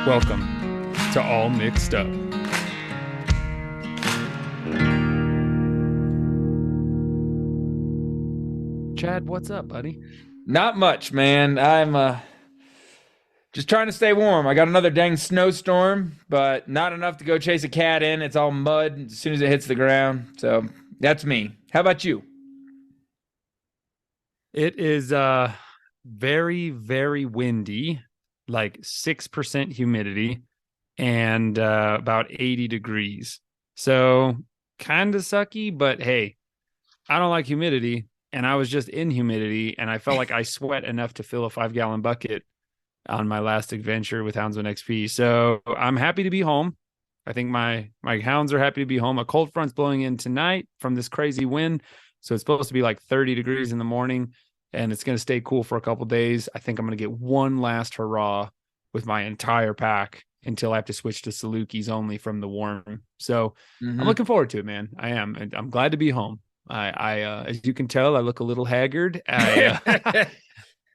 Welcome to All Mixed Up. Chad, what's up, buddy? Not much, man. I'm just trying to stay warm. I got another dang snowstorm, but not enough to go chase a cat in. It's all mud as soon as it hits the ground. So that's me. How about you? It is very, very windy, like 6% humidity and about 80 degrees. So kind of sucky, but hey, I don't like humidity. And I was just in humidity and I felt like I sweat enough to fill a 5-gallon bucket on my last adventure with Houndsman XP. So I'm happy to be home. I think my hounds are happy to be home. A cold front's blowing in tonight from this crazy wind. So it's supposed to be like 30 degrees in the morning and it's going to stay cool for a couple days. I think I'm going to get one last hurrah with my entire pack until I have to switch to Salukis only from the warm. So I'm looking forward to it, man. I am. And I'm glad to be home. I as you can tell, I look a little haggard. I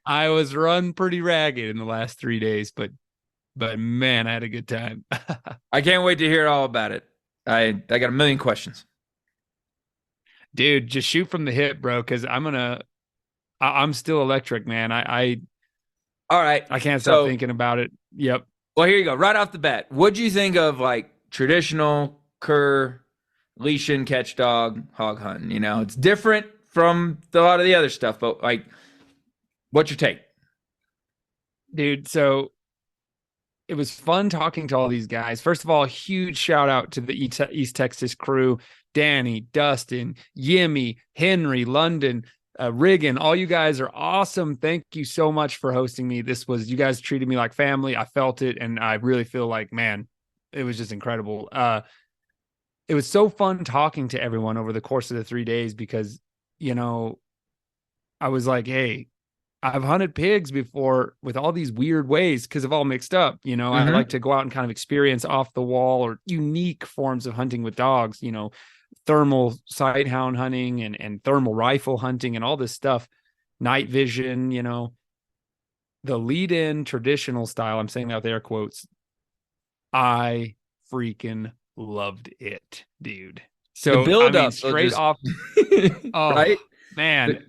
was run pretty ragged in the last 3 days, but man, I had a good time. I can't wait to hear all about it. I got a million questions. Dude, just shoot from the hip, bro, because I'm still electric, man. All right. I can't stop thinking about it. Yep. Well, here you go. Right off the bat. What'd you think of like traditional cur leash and catch dog hog hunting? You know, it's different from a lot of the other stuff, but like, what's your take? Dude, so it was fun talking to all these guys. First of all, huge shout out to the East Texas crew. Danny, Dustin, Yimmy, Henry, London, Riggin. All you guys are awesome. Thank you so much for hosting me. You guys treated me like family. I felt it. And I really feel like, man, it was just incredible. It was so fun talking to everyone over the course of the 3 days because, you know, I was like, hey, I've hunted pigs before with all these weird ways because of All Mixed Up. You know, I like to go out and kind of experience off the wall or unique forms of hunting with dogs, you know, thermal sight hound hunting and thermal rifle hunting and all this stuff, night vision, you know, the lead in traditional style. I'm saying that with air quotes. I freaking loved it, dude. So the build I mean, up straight off, oh right? man,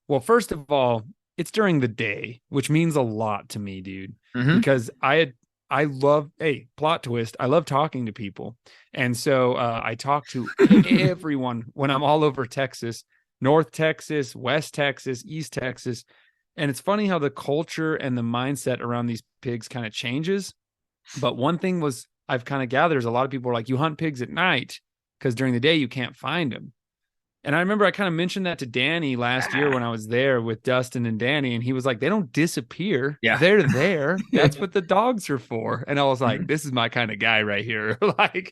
well, first of all, it's during the day, which means a lot to me, dude, because I love, hey, plot twist. I love talking to people. And so I talk to everyone when I'm all over Texas, North Texas, West Texas, East Texas. And it's funny how the culture and the mindset around these pigs kind of changes. But one thing was I've kind of gathered is a lot of people are like, you hunt pigs at night because during the day you can't find them. And I remember I kind of mentioned that to Danny last year when I was there with Dustin and Danny, and he was like, they don't disappear. Yeah. They're there. That's what the dogs are for. And I was like, this is my kind of guy right here. Like,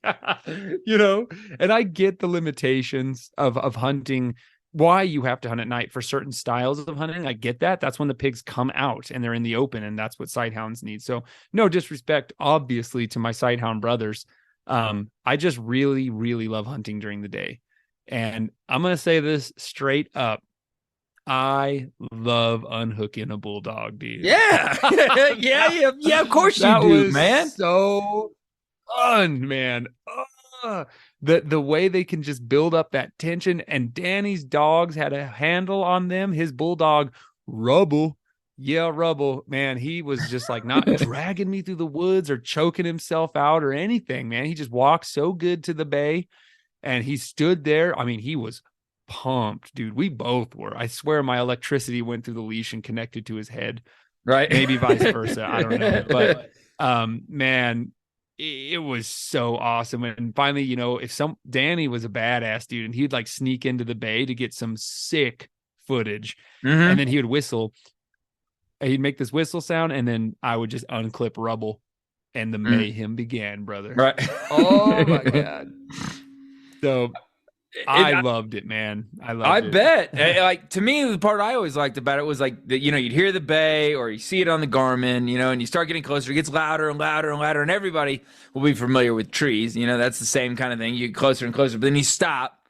you know, and I get the limitations of hunting, why you have to hunt at night for certain styles of hunting. I get that. That's when the pigs come out and they're in the open, and that's what sight hounds need. So no disrespect, obviously, to my sight hound brothers. I just really, really love hunting during the day. And I'm going to say this straight up. I love unhooking a bulldog, dude. Yeah. yeah, of course you do, man. So fun, man. The way they can just build up that tension. And Danny's dogs had a handle on them. His bulldog, Rubble. Yeah, Rubble, man. He was just like not dragging me through the woods or choking himself out or anything, man. He just walked so good to the bay. And he stood there. I mean, he was pumped, dude. We both were. I swear my electricity went through the leash and connected to his head. Right. Maybe vice versa. I don't know. But man, it was so awesome. And finally, you know, Danny was a badass dude, and he'd like sneak into the bay to get some sick footage. And then he would whistle. He'd make this whistle sound, and then I would just unclip Rubble, and the mayhem began, brother. Right. Oh my God. So I loved it, man. I bet. Like, to me, the part I always liked about it was like, you know, you'd hear the bay or you see it on the Garmin, you know, and you start getting closer. It gets louder and louder and louder, and everybody will be familiar with trees. You know, that's the same kind of thing. You get closer and closer, but then you stop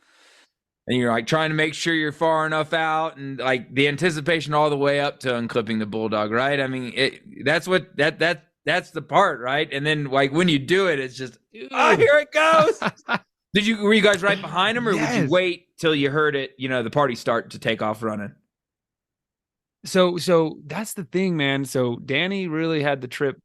and you're like trying to make sure you're far enough out, and like the anticipation all the way up to unclipping the bulldog, right? I mean, that's what that That's the part, right? And then like when you do it, it's just, oh, Dude. here it goes. Were you guys right behind him, or would you Yes. wait till you heard it, the party start to take off running? So that's the thing, man. So Danny really had the trip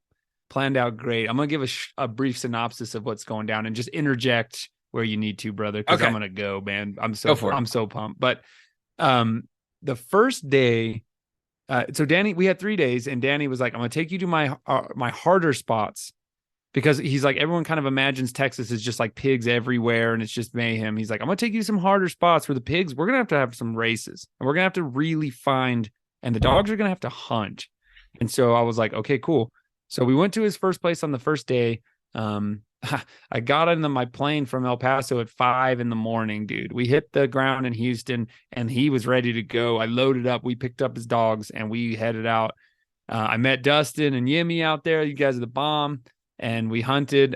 planned out great. I'm gonna give a brief synopsis of what's going down and just interject where you need to, brother, because I'm Okay, gonna go, man. go for it. I'm so pumped. But the first day, so Danny, we had 3 days, and Danny was like, "I'm gonna take you to my harder spots." Because he's like, everyone kind of imagines Texas is just like pigs everywhere and it's just mayhem. He's like, I'm gonna take you to some harder spots where the pigs, we're gonna have some races and we're gonna have to really find, and the dogs are gonna have to hunt. And so I was like, okay, cool. So we went to his first place on the first day. Um, I got into my plane from El Paso at 5 a.m, dude. We hit the ground in Houston and he was ready to go. I loaded up, we picked up his dogs and we headed out. I met Dustin and Yimmy out there. You guys are the bomb. And we hunted.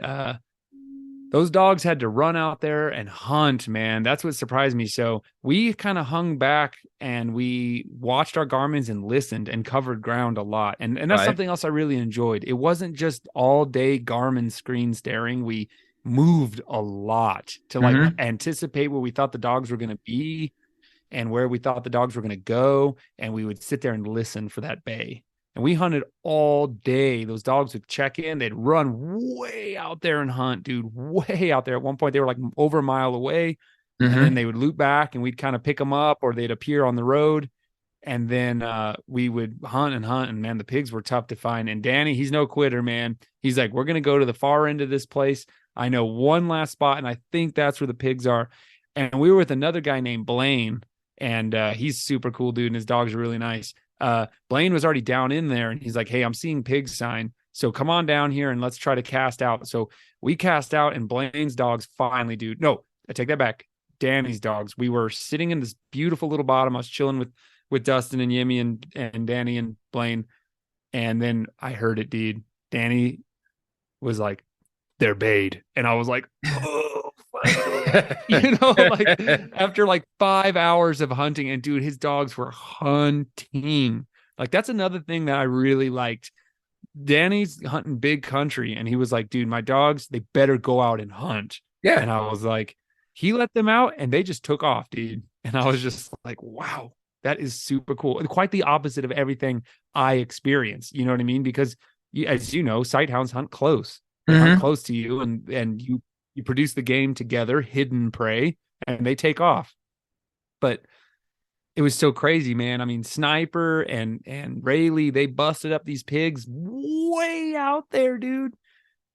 Those dogs had to run out there and hunt, man. That's what surprised me. So we kind of hung back and we watched our Garmins and listened and covered ground a lot. And that's Right. something else I really enjoyed. It wasn't just all day Garmin screen staring. We moved a lot to like anticipate where we thought the dogs were going to be and where we thought the dogs were going to go. And we would sit there and listen for that bay. And we hunted all day. Those dogs would check in. They'd run way out there and hunt, dude, way out there. At one point, they were like over a mile away. And then they would loop back and we'd kind of pick them up or they'd appear on the road. And then we would hunt. And man, the pigs were tough to find. And Danny, he's no quitter, man. He's like, we're going to go to the far end of this place. I know one last spot, and I think that's where the pigs are. And we were with another guy named Blaine. And he's super cool, dude. And his dogs are really nice. Blaine was already down in there and he's like, hey, I'm seeing pig sign. So come on down here and let's try to cast out. So we cast out and Blaine's dogs finally, dude. No, I take that back. Danny's dogs. We were sitting in this beautiful little bottom. I was chilling with Dustin and Yimmy and Danny and Blaine. And then I heard it, dude. Danny was like, they're bayed. And I was like, oh, like after like 5 hours of hunting, and dude, his dogs were hunting. Like that's another thing that I really liked. Danny's hunting big country, and he was like, dude, my dogs, they better go out and hunt. Yeah. And I was like, he let them out and they just took off, dude. And I was just like, wow, that is super cool. Quite the opposite of everything I experienced. You know what I mean? Because as you know, sight hounds hunt close. They hunt close to you, and you produce the game together, hidden prey, and they take off. But it was so crazy, man. I mean, Sniper and Rayleigh, they busted up these pigs way out there, dude.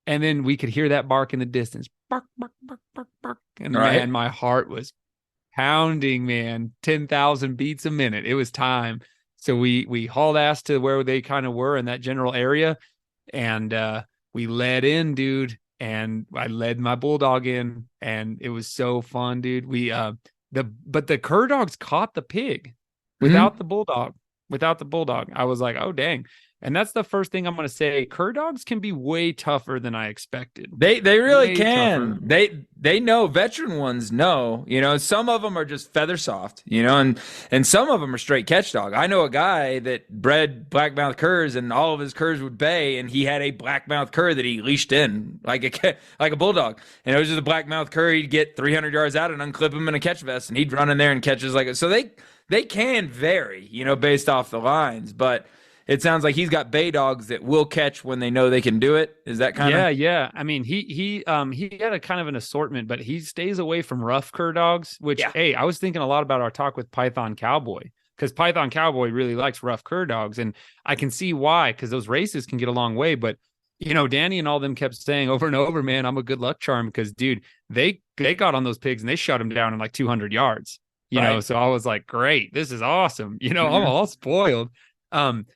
And then we could hear that bark in the distance. Bark, bark, bark, bark, bark. And man, my heart was pounding, man. 10,000 beats a minute. It was time. So we hauled ass to where they kind of were in that general area. And we led in, dude. And I led my bulldog in, and it was so fun, dude. But the cur dogs caught the pig without the bulldog. I was like, oh dang. And that's the first thing I'm going to say. Cur dogs can be way tougher than I expected. They really Way can. tougher. They know, veteran ones know, some of them are just feather soft, and some of them are straight catch dog. I know a guy that bred blackmouth curs, and all of his curs would bay, and he had a blackmouth cur that he leashed in like a bulldog. And it was just a blackmouth cur. He'd get 300 yards out and unclip him in a catch vest, and he'd run in there and catches like it. So they can vary, based off the lines, but it sounds like he's got bay dogs that will catch when they know they can do it. Is that kind of? Yeah. I mean, he had a kind of an assortment, but he stays away from rough cur dogs, which, hey, I was thinking a lot about our talk with Python Cowboy, because Python Cowboy really likes rough cur dogs. And I can see why, because those races can get a long way. But, Danny and all them kept saying over and over, man, I'm a good luck charm, because, dude, they got on those pigs and they shut them down in like 200 yards, you know? So I was like, great, this is awesome. I'm all spoiled.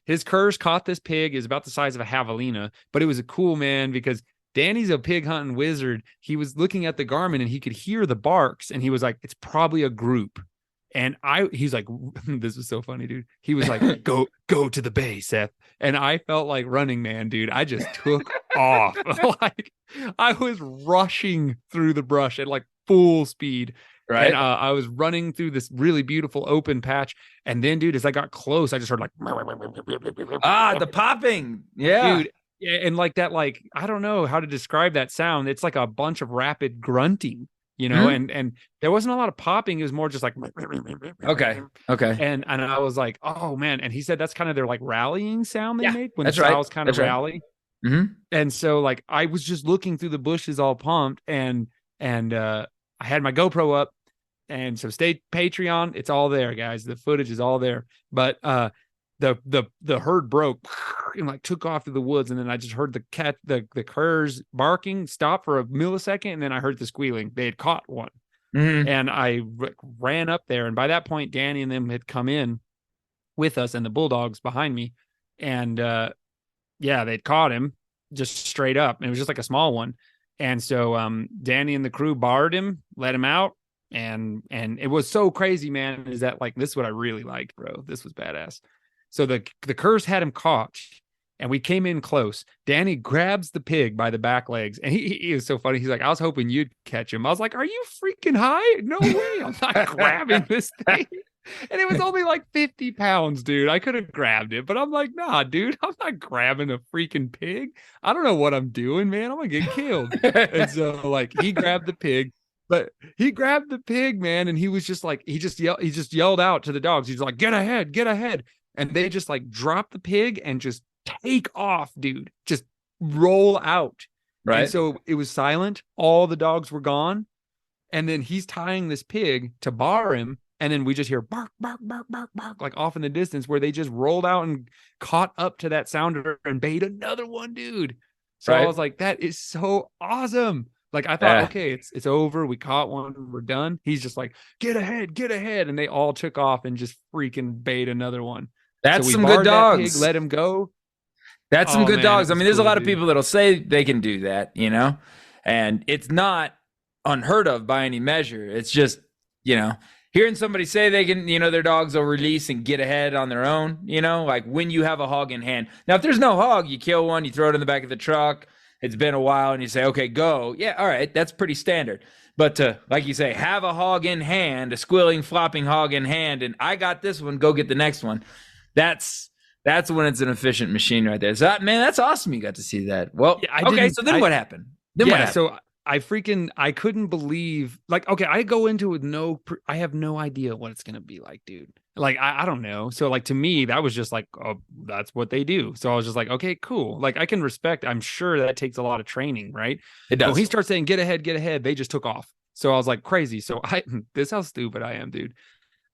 His curs caught this pig. Is about the size of a javelina, but it was a cool, man, because Danny's a pig hunting wizard. He was looking at the Garmin and he could hear the barks, and he was like, it's probably a group. And he's like, this was so funny, dude. He was like, go to the bay, Seth. And I felt like running, man, dude. I just took off. Like I was rushing through the brush at like full speed. Right. And I was running through this really beautiful open patch. And then, dude, as I got close, I just heard like, the popping. Yeah. Dude, Yeah, and like that, like I don't know how to describe that sound. It's like a bunch of rapid grunting, Mhm. and there wasn't a lot of popping. It was more just like Okay. Okay. and I was like, oh man. And he said that's kind of their like rallying sound they Yeah, make when the that's right. sows kind of That's right. rally. Hmm. And so like I was just looking through the bushes all pumped and I had my GoPro up. And so stay Patreon. It's all there, guys. The footage is all there. But the herd broke and like took off to the woods, and then I just heard the curs barking, stop for a millisecond, and then I heard the squealing. They had caught one, Hmm. and I ran up there, and by that point, Danny and them had come in with us, and the bulldogs behind me, and yeah, they'd caught him just straight up, and it was just like a small one, and so Danny and the crew barred him, let him out. And it was so crazy, man. Is that like this is what I really liked, bro? This was badass. So the curs had him caught, and we came in close. Danny grabs the pig by the back legs, and he was so funny. He's like, I was hoping you'd catch him. I was like, are you freaking high? No way. I'm not grabbing this thing. And it was only like 50 pounds, dude. I could have grabbed it, but I'm like, nah, dude, I'm not grabbing a freaking pig. I don't know what I'm doing, man. I'm gonna get killed. And so like he grabbed the pig, but he grabbed the pig, man, and he was just like, he just yelled out to the dogs. He's like, get ahead, get ahead. And they just like drop the pig and just take off, dude. Just roll out. And Right. so it was silent. All the dogs were gone. And then he's tying this pig to bar him. And then we just hear bark, bark, bark, bark, bark, like off in the distance where they just rolled out and caught up to that sounder and bait another one, dude. So I Right. was like, that is so awesome. Like I thought, Yeah. okay, it's over. We caught one. We're done. He's just like, get ahead, get ahead. And they all took off and just freaking bait another one. So That's we some good barred that pig, dogs. let him go. That's some Oh good man, it dogs. I was mean, there's a cool, lot of dude. people that'll say they can do that, and it's not unheard of by any measure. It's just, hearing somebody say they can, their dogs will release and get ahead on their own, like when you have a hog in hand. Now, if there's no hog, you kill one, you throw it in the back of the truck. It's been a while and you say, okay, go. Yeah, all right. That's pretty standard. But to, like you say, have a hog in hand, a squealing, flopping hog in hand, and I got this one, go get the next one. That's that's when it's an efficient machine right there. So man, that's awesome. You got to see that. Well, Yeah, I okay. didn't. So then what happened? Then what Yeah, happened? so I couldn't believe like okay, I go into it with I have no idea what it's gonna be like, dude. Like I don't know. So like to me, that was just like, oh, that's what they do. So I was just like, okay, cool. Like I can respect. I'm sure that takes a lot of training, right? It But when he does. starts saying get ahead, they just took off. So I was like crazy. So I this is how stupid I am, dude.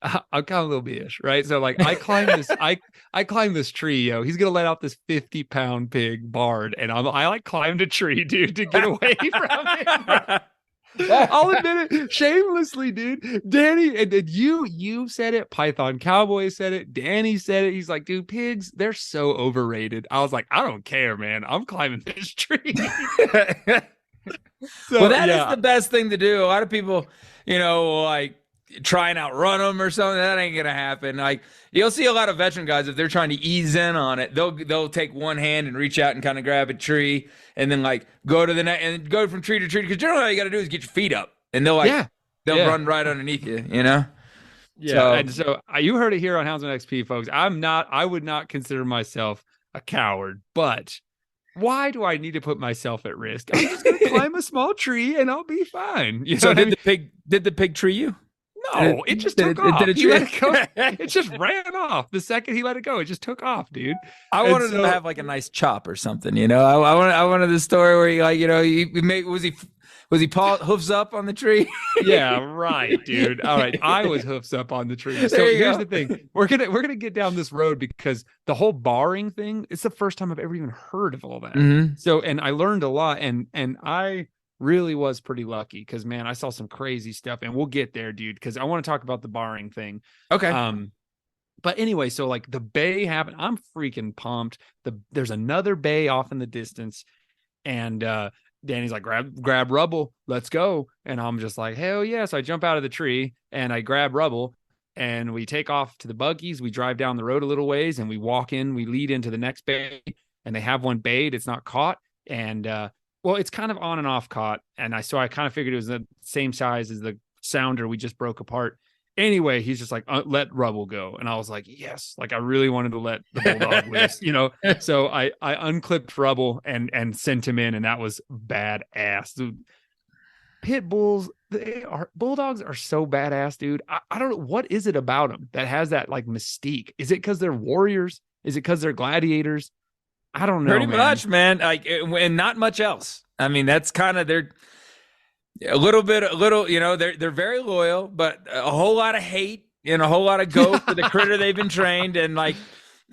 I'm kind of a little bitch, right? So like I climb this tree, yo. He's gonna let out this 50-pound pig bard, and I like climbed a tree, dude, to get away from him. I'll admit it shamelessly, dude. Danny and you said it, Python Cowboy said it, Danny said it. He's like, dude, pigs, they're so overrated. I was like, I don't care, man. I'm climbing this tree. Well, So that is yeah, the best thing to do. A lot of people, like try and outrun them or something. That ain't gonna happen. Like you'll see a lot of veteran guys if they're trying to ease in on it, they'll take one hand and reach out and kind of grab a tree, and then like go to the next and go from tree to tree. Because generally all you got to do is get your feet up, and yeah, they'll yeah. run right underneath you. Yeah, So and so you heard it here on Houndsman XP, folks. I would not consider myself a coward, but why do I need to put myself at risk? I'm just gonna climb a small tree and I'll be fine. You know so what I did mean? the pig tree you? No, it just took Did off. it He let it go. tree? It just ran off. The second he let it go, it just took off, dude. I And wanted him to so have like a nice chop or something, I wanted the story where he like, he made was he paw hoofs up on the tree? yeah, right, dude. All right. I was hoofs up on the tree. So There you here's go. the thing. We're gonna get down this road because the whole barring thing, it's the first time I've ever even heard of all that. Hmm. So and I learned a lot and I really was pretty lucky because man, I saw some crazy stuff and we'll get there, dude, because I want to talk about the barring thing. Okay. Um, but anyway, so like the bay happened. I'm freaking pumped. There's another bay off in the distance, and Danny's like, grab rubble, let's go. And I'm just like, hell yeah. So I jump out of the tree and I grab rubble and we take off to the buggies. We drive down the road a little ways and we walk in, we lead into the next bay and they have one bayed. It's not caught. And well, it's kind of on and off caught. And so I kind of figured it was the same size as the sounder we just broke apart. Anyway, he's just like, let Rubble go. And I was like, yes, like I really wanted to let the bulldog loose, you know? So I unclipped Rubble and sent him in, and that was badass. Dude, pit bulls, bulldogs are so badass, dude. I don't know. What is it about them that has that like mystique? Is it because they're warriors? Is it because they're gladiators? I don't know. Pretty much, man. Like, and not much else. I mean, that's kind of their you know, they're very loyal, but a whole lot of hate and a whole lot of go for the critter they've been trained, and like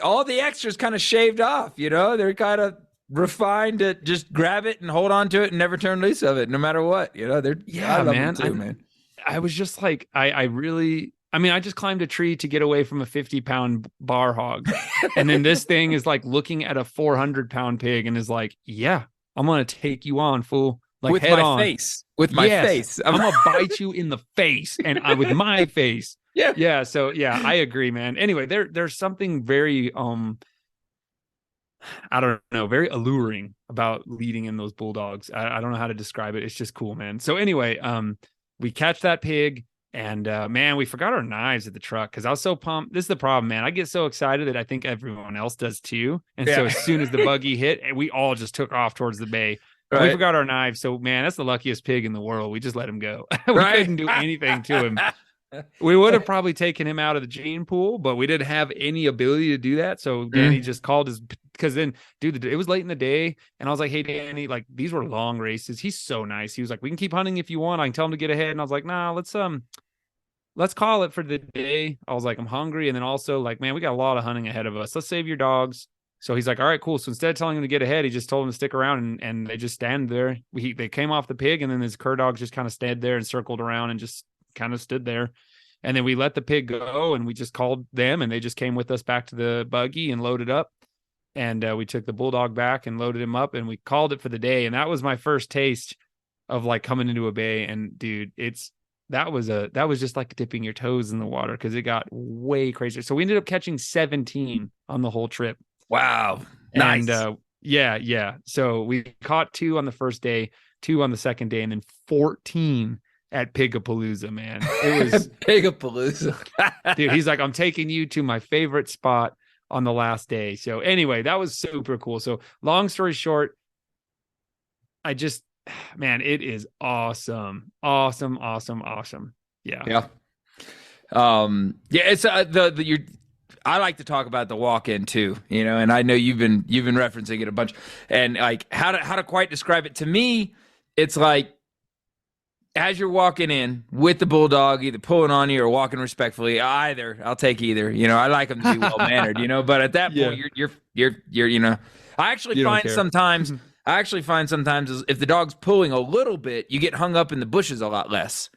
all the extras kind of shaved off, you know, they're kind of refined to just grab it and hold on to it and never turn loose of it, no matter what, you know. They're yeah, I love man. them too, man. I was just like, I really, I mean, I just climbed a tree to get away from a 50-pound bar hog. And then this thing is like looking at a 400-pound pig and is like, yeah, I'm going to take you on, fool. Like with head my on. face. With my face. I'm going to bite you in the face, and with my face. Yeah. Yeah. So yeah, I agree, man. Anyway, there's something very, I don't know, very alluring about leading in those bulldogs. I don't know how to describe it. It's just cool, man. So anyway, we catch that pig, and man, we forgot our knives at the truck because I was so pumped. This is the problem, man. I get so excited that I think everyone else does too. And so as soon as the buggy hit, we all just took off towards the bay. Right. We forgot our knives. So man, that's the luckiest pig in the world. We just let him go. We couldn't do anything to him. We would have probably taken him out of the gene pool, but we didn't have any ability to do that. So Danny just called his, because then, dude, it was late in the day, and I was like, hey, Danny, like these were long races. He's so nice. He was like, we can keep hunting if you want. I can tell him to get ahead. And I was like, nah, let's call it for the day. I was like, I'm hungry. And then also like, man, we got a lot of hunting ahead of us. Let's save your dogs. So he's like, all right, cool. So instead of telling him to get ahead, he just told him to stick around, and they just stand there. They came off the pig, and then his cur dogs just kind of stayed there and circled around and just kind of stood there. And then we let the pig go, and we just called them, and they just came with us back to the buggy and loaded up. And we took the bulldog back and loaded him up, and we called it for the day. And that was my first taste of like coming into a bay. And dude, that was just like dipping your toes in the water, because it got way crazier. So we ended up catching 17 on the whole trip. Wow. Nice. And yeah. So we caught 2 on the first day, 2 on the second day, and then 14 at Pigapalooza, man. It was Pigapalooza. Dude, he's like, I'm taking you to my favorite spot on the last day. So anyway, that was super cool. So long story short, man, it is awesome. Awesome. Yeah. Yeah. It's I like to talk about the walk-in too, you know, and I know you've been referencing it a bunch, and like how to quite describe it. To me, it's like, as you're walking in with the bulldog, either pulling on you or walking respectfully, I'll take either. You know, I like them to be well mannered. You know, but at that point, you're you know, I actually find sometimes if the dog's pulling a little bit, you get hung up in the bushes a lot less.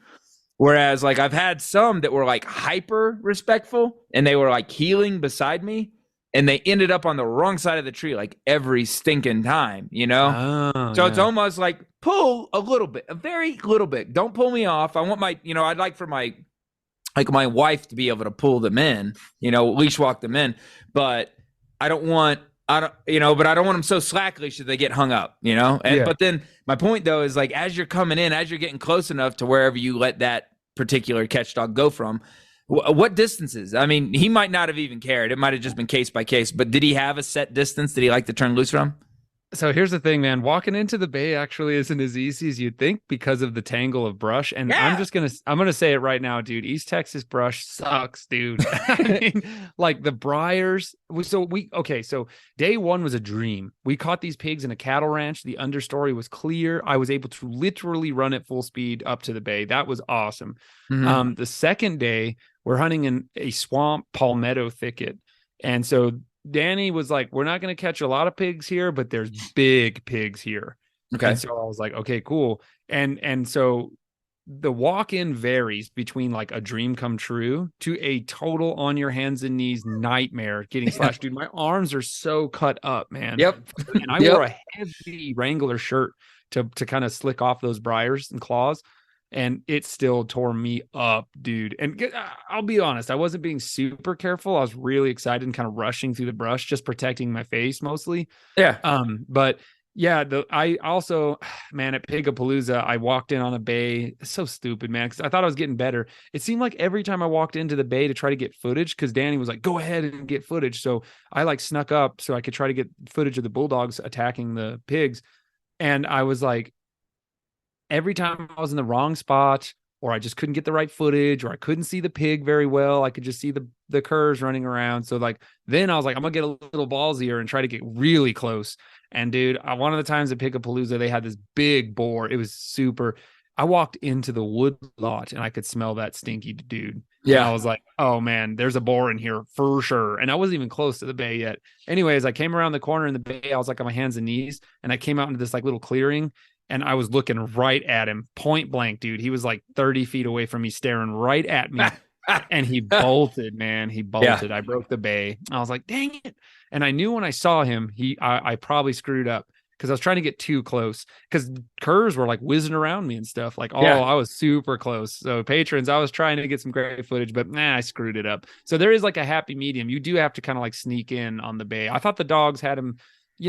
Whereas, like, I've had some that were like hyper respectful, and they were like heeling beside me, and they ended up on the wrong side of the tree like every stinking time, you know? So it's almost like, pull a little bit, a very little bit. Don't pull me off. I want I'd like for my wife to be able to pull them in, you know, leash walk them in, but I don't want them so slack leash that they get hung up, you know? But then my point though is, like, as you're coming in, as you're getting close enough to wherever you let that particular catch dog go from, what distances? I mean, he might not have even cared. It might have just been case by case, but did he have a set distance that he liked to turn loose from? So here's the thing, man. Walking into the bay actually isn't as easy as you'd think because of the tangle of brush. And I'm gonna say it right now, dude. East Texas brush sucks, dude. I mean, like the briars. So day 1 was a dream. We caught these pigs in a cattle ranch. The understory was clear. I was able to literally run at full speed up to the bay. That was awesome. Mm-hmm. The second day, we're hunting in a swamp palmetto thicket, and so Danny was like, we're not going to catch a lot of pigs here, but there's big pigs here. Okay. And so I was like, okay, cool. And so the walk-in varies between like a dream come true to a total on your hands and knees nightmare getting slashed. Dude, my arms are so cut up, man. Yep. And I wore a heavy Wrangler shirt to kind of slick off those briars and claws. And it still tore me up, dude. And I'll be honest, I wasn't being super careful. I was really excited and kind of rushing through the brush, just protecting my face mostly. Yeah. But Yeah, I also, man, at Pigapalooza, I walked in on a bay. It's so stupid, man, because I thought I was getting better. It seemed like every time I walked into the bay to try to get footage, because Danny was like, "Go ahead and get footage." So I like snuck up so I could try to get footage of the bulldogs attacking the pigs, and I was like, every time I was in the wrong spot, or I just couldn't get the right footage, or I couldn't see the pig very well. I could just see the curs running around. So like then I was like, I'm gonna get a little ballsier and try to get really close. And dude, one of the times at Picapalooza, they had this big boar. It was super. I walked into the wood lot and I could smell that stinky dude. And I Yeah. was like, oh man, there's a boar in here for sure. And I wasn't even close to the bay yet. Anyways, I came around the corner in the bay. I was like on my hands and knees, and I came out into this like little clearing, and I was looking right at him, point blank, dude. He was like 30 feet away from me, staring right at me. And he bolted, man. He Yeah. bolted. I broke the bay. I was like, dang it. And I knew when I saw him, I probably screwed up because I was trying to get too close because curs were like whizzing around me and stuff. Like, oh, Yeah. I was super close. So, patrons, I was trying to get some great footage, but I screwed it up. So, there is like a happy medium. You do have to kind of like sneak in on the bay. I thought the dogs had him.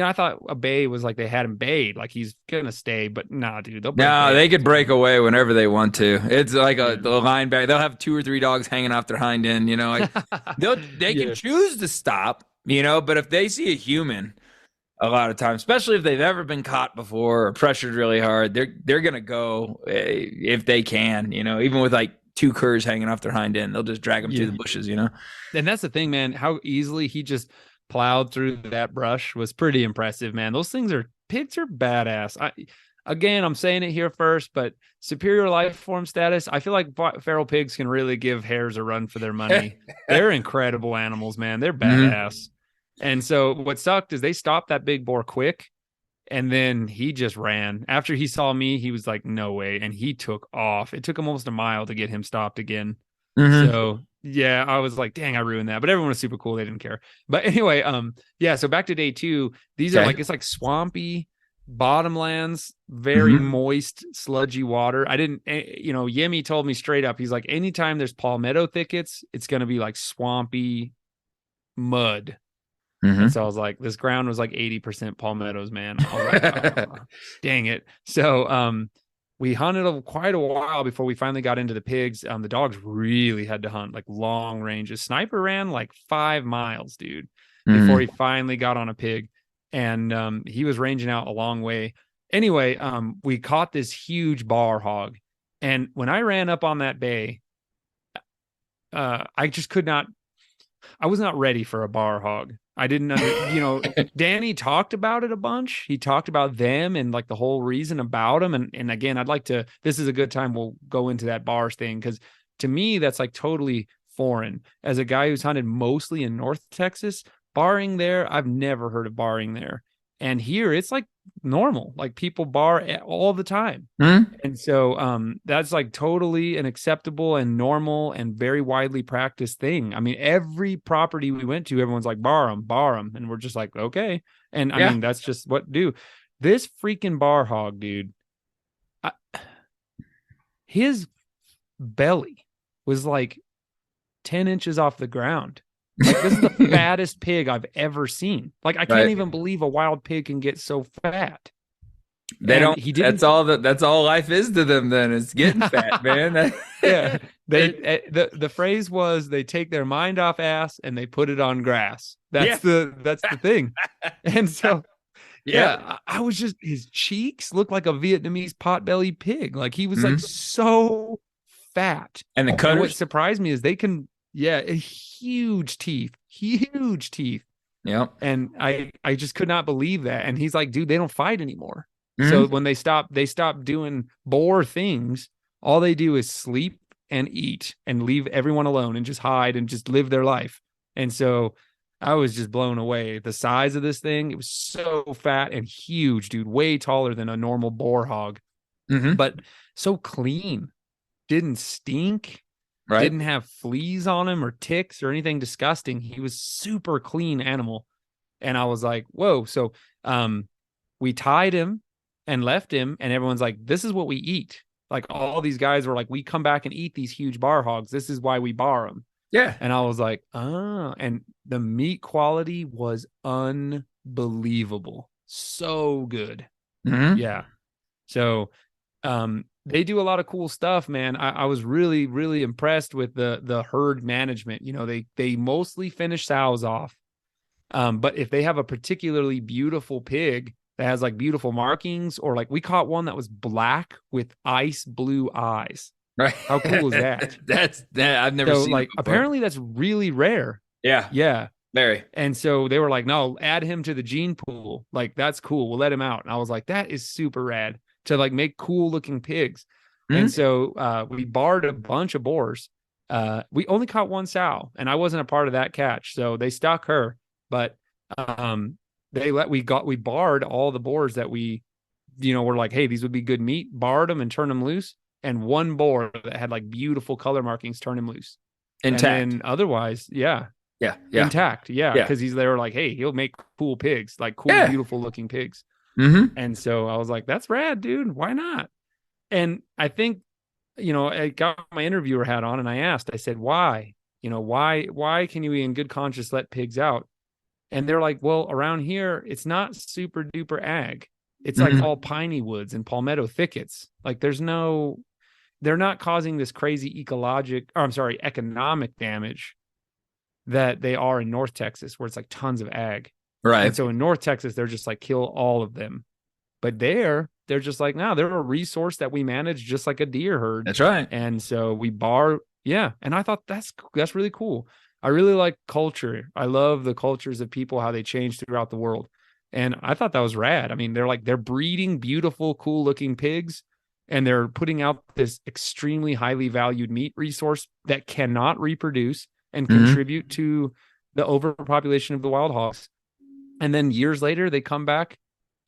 I thought a bay was like they had him bayed, like he's gonna stay, but nah, dude, they'll break No, bay they all could the break time. away whenever they want to. It's like a Yeah. the linebacker. They'll have 2 or 3 dogs hanging off their hind end. Like they can Yeah. choose to stop. But if they see a human, a lot of times, especially if they've ever been caught before or pressured really hard, they're gonna go if they can. Even with like 2 curs hanging off their hind end, they'll just drag them through Yeah. the bushes. And that's the thing, man. How easily he just plowed through that brush was pretty impressive, man. Those pigs are badass. Again, I'm saying it here first, but superior life form status, I feel like feral pigs can really give hares a run for their money. They're incredible animals, man. They're Mhm. badass. And so what sucked is they stopped that big boar quick, and then he just ran. After he saw me, he was like, no way. And he took off. It took him almost a mile to get him stopped again. Mhm. So yeah, I was like, dang, I ruined that. But everyone was super cool. They didn't care. But anyway, yeah. So back to day two. These are Okay. like, it's like swampy bottomlands, very Mhm. moist, sludgy water. I didn't, Yemi told me straight up. He's like, anytime there's palmetto thickets, it's gonna be like swampy mud. And so I Mhm. was like, this ground was like 80% palmettos, man. I was like, oh, dang it. So we hunted quite a while before we finally got into the pigs. The dogs really had to hunt like long ranges. Sniper ran like 5 miles, dude, before he Mhm. finally got on a pig. And he was ranging out a long way. Anyway, we caught this huge bar hog. And when I ran up on that bay, I just could not, I was not ready for a bar hog. I didn't Danny talked about it a bunch. He talked about them and like the whole reason about them. And again, this is a good time. We'll go into that bars thing. Cause to me, that's like totally foreign. As a guy who's hunted mostly in North Texas, barring there, I've never heard of barring there. And here it's like normal, like people bar all the time. Mhm. And so that's like totally an acceptable and normal and very widely practiced thing. I mean, every property we went to, everyone's like, bar them. And we're just like, okay. And I Yeah. mean, that's just what do. This freaking bar hog, dude, I, his belly was like 10 inches off the ground. Like, this is the fattest pig I've ever seen. Like, I can't Right. even believe a wild pig can get so fat. They And don't. he That's didn't. all that's all life is to them. Then it's getting fat, man. Yeah, the phrase was they take their mind off ass and they put it on grass. Yeah. That's the thing. And so Yeah. yeah, I was just, his cheeks looked like a Vietnamese potbelly pig. Like he was like Mhm. so fat. And the And what cutters. surprised me is they can, yeah, huge teeth, huge teeth. Yep. And I just could not believe that. And he's like, dude, they don't fight anymore. So Mhm. when they stop doing boar things. All they do is sleep and eat and leave everyone alone and just hide and just live their life. And so I was just blown away. The size of this thing, it was so fat and huge, dude, way taller than a normal boar hog, Mhm. but so clean, didn't stink, Right. didn't have fleas on him or ticks or anything disgusting. He was super clean animal. And I was like, whoa. So we tied him and left him, and everyone's like, this is what we eat. Like all these guys were like, we come back and eat these huge bar hogs. This is why we bar them. Yeah. And I was like, and the meat quality was unbelievable. So good. Mm-hmm. Yeah. So they do a lot of cool stuff, man. I was really, really impressed with the herd management. You know, they mostly finish sows off. But if they have a particularly beautiful pig that has like beautiful markings, or like we caught one that was black with ice blue eyes. Right. How cool is that? I've never So seen like it before. apparently that's really rare. Yeah. Yeah. Very. And so they were like, no, add him to the gene pool. Like, that's cool. We'll let him out. And I was like, that is super rad to like make cool looking pigs. Mm-hmm. And so we barred a bunch of boars. We only caught one sow, and I wasn't a part of that catch. So they stuck her, but we barred all the boars that we, were like, hey, these would be good meat, barred them and turned them loose. And one boar that had like beautiful color markings, turned him loose. Intact. And then otherwise, yeah. Yeah. Intact. Yeah. Because they were like, hey, he'll make cool pigs, like cool, beautiful looking pigs. Mm-hmm. And so I was like, that's rad, dude. Why not? And I think, I got my interviewer hat on and I asked, I said, why? Why can you in good conscience let pigs out? And they're like, well, around here, it's not super duper ag. It's like all piney woods and palmetto thickets. Like they're not causing this crazy economic damage that they are in North Texas, where it's like tons of ag. Right. And so in North Texas, they're just like kill all of them. But they're just like, no, they're a resource that we manage just like a deer herd. That's right. And so we bar. Yeah. And I thought that's really cool. I really like culture. I love the cultures of people, how they change throughout the world. And I thought that was rad. I mean, they're breeding beautiful, cool looking pigs, and they're putting out this extremely highly valued meat resource that cannot reproduce and contribute to the overpopulation of the wild hogs. And then years later, they come back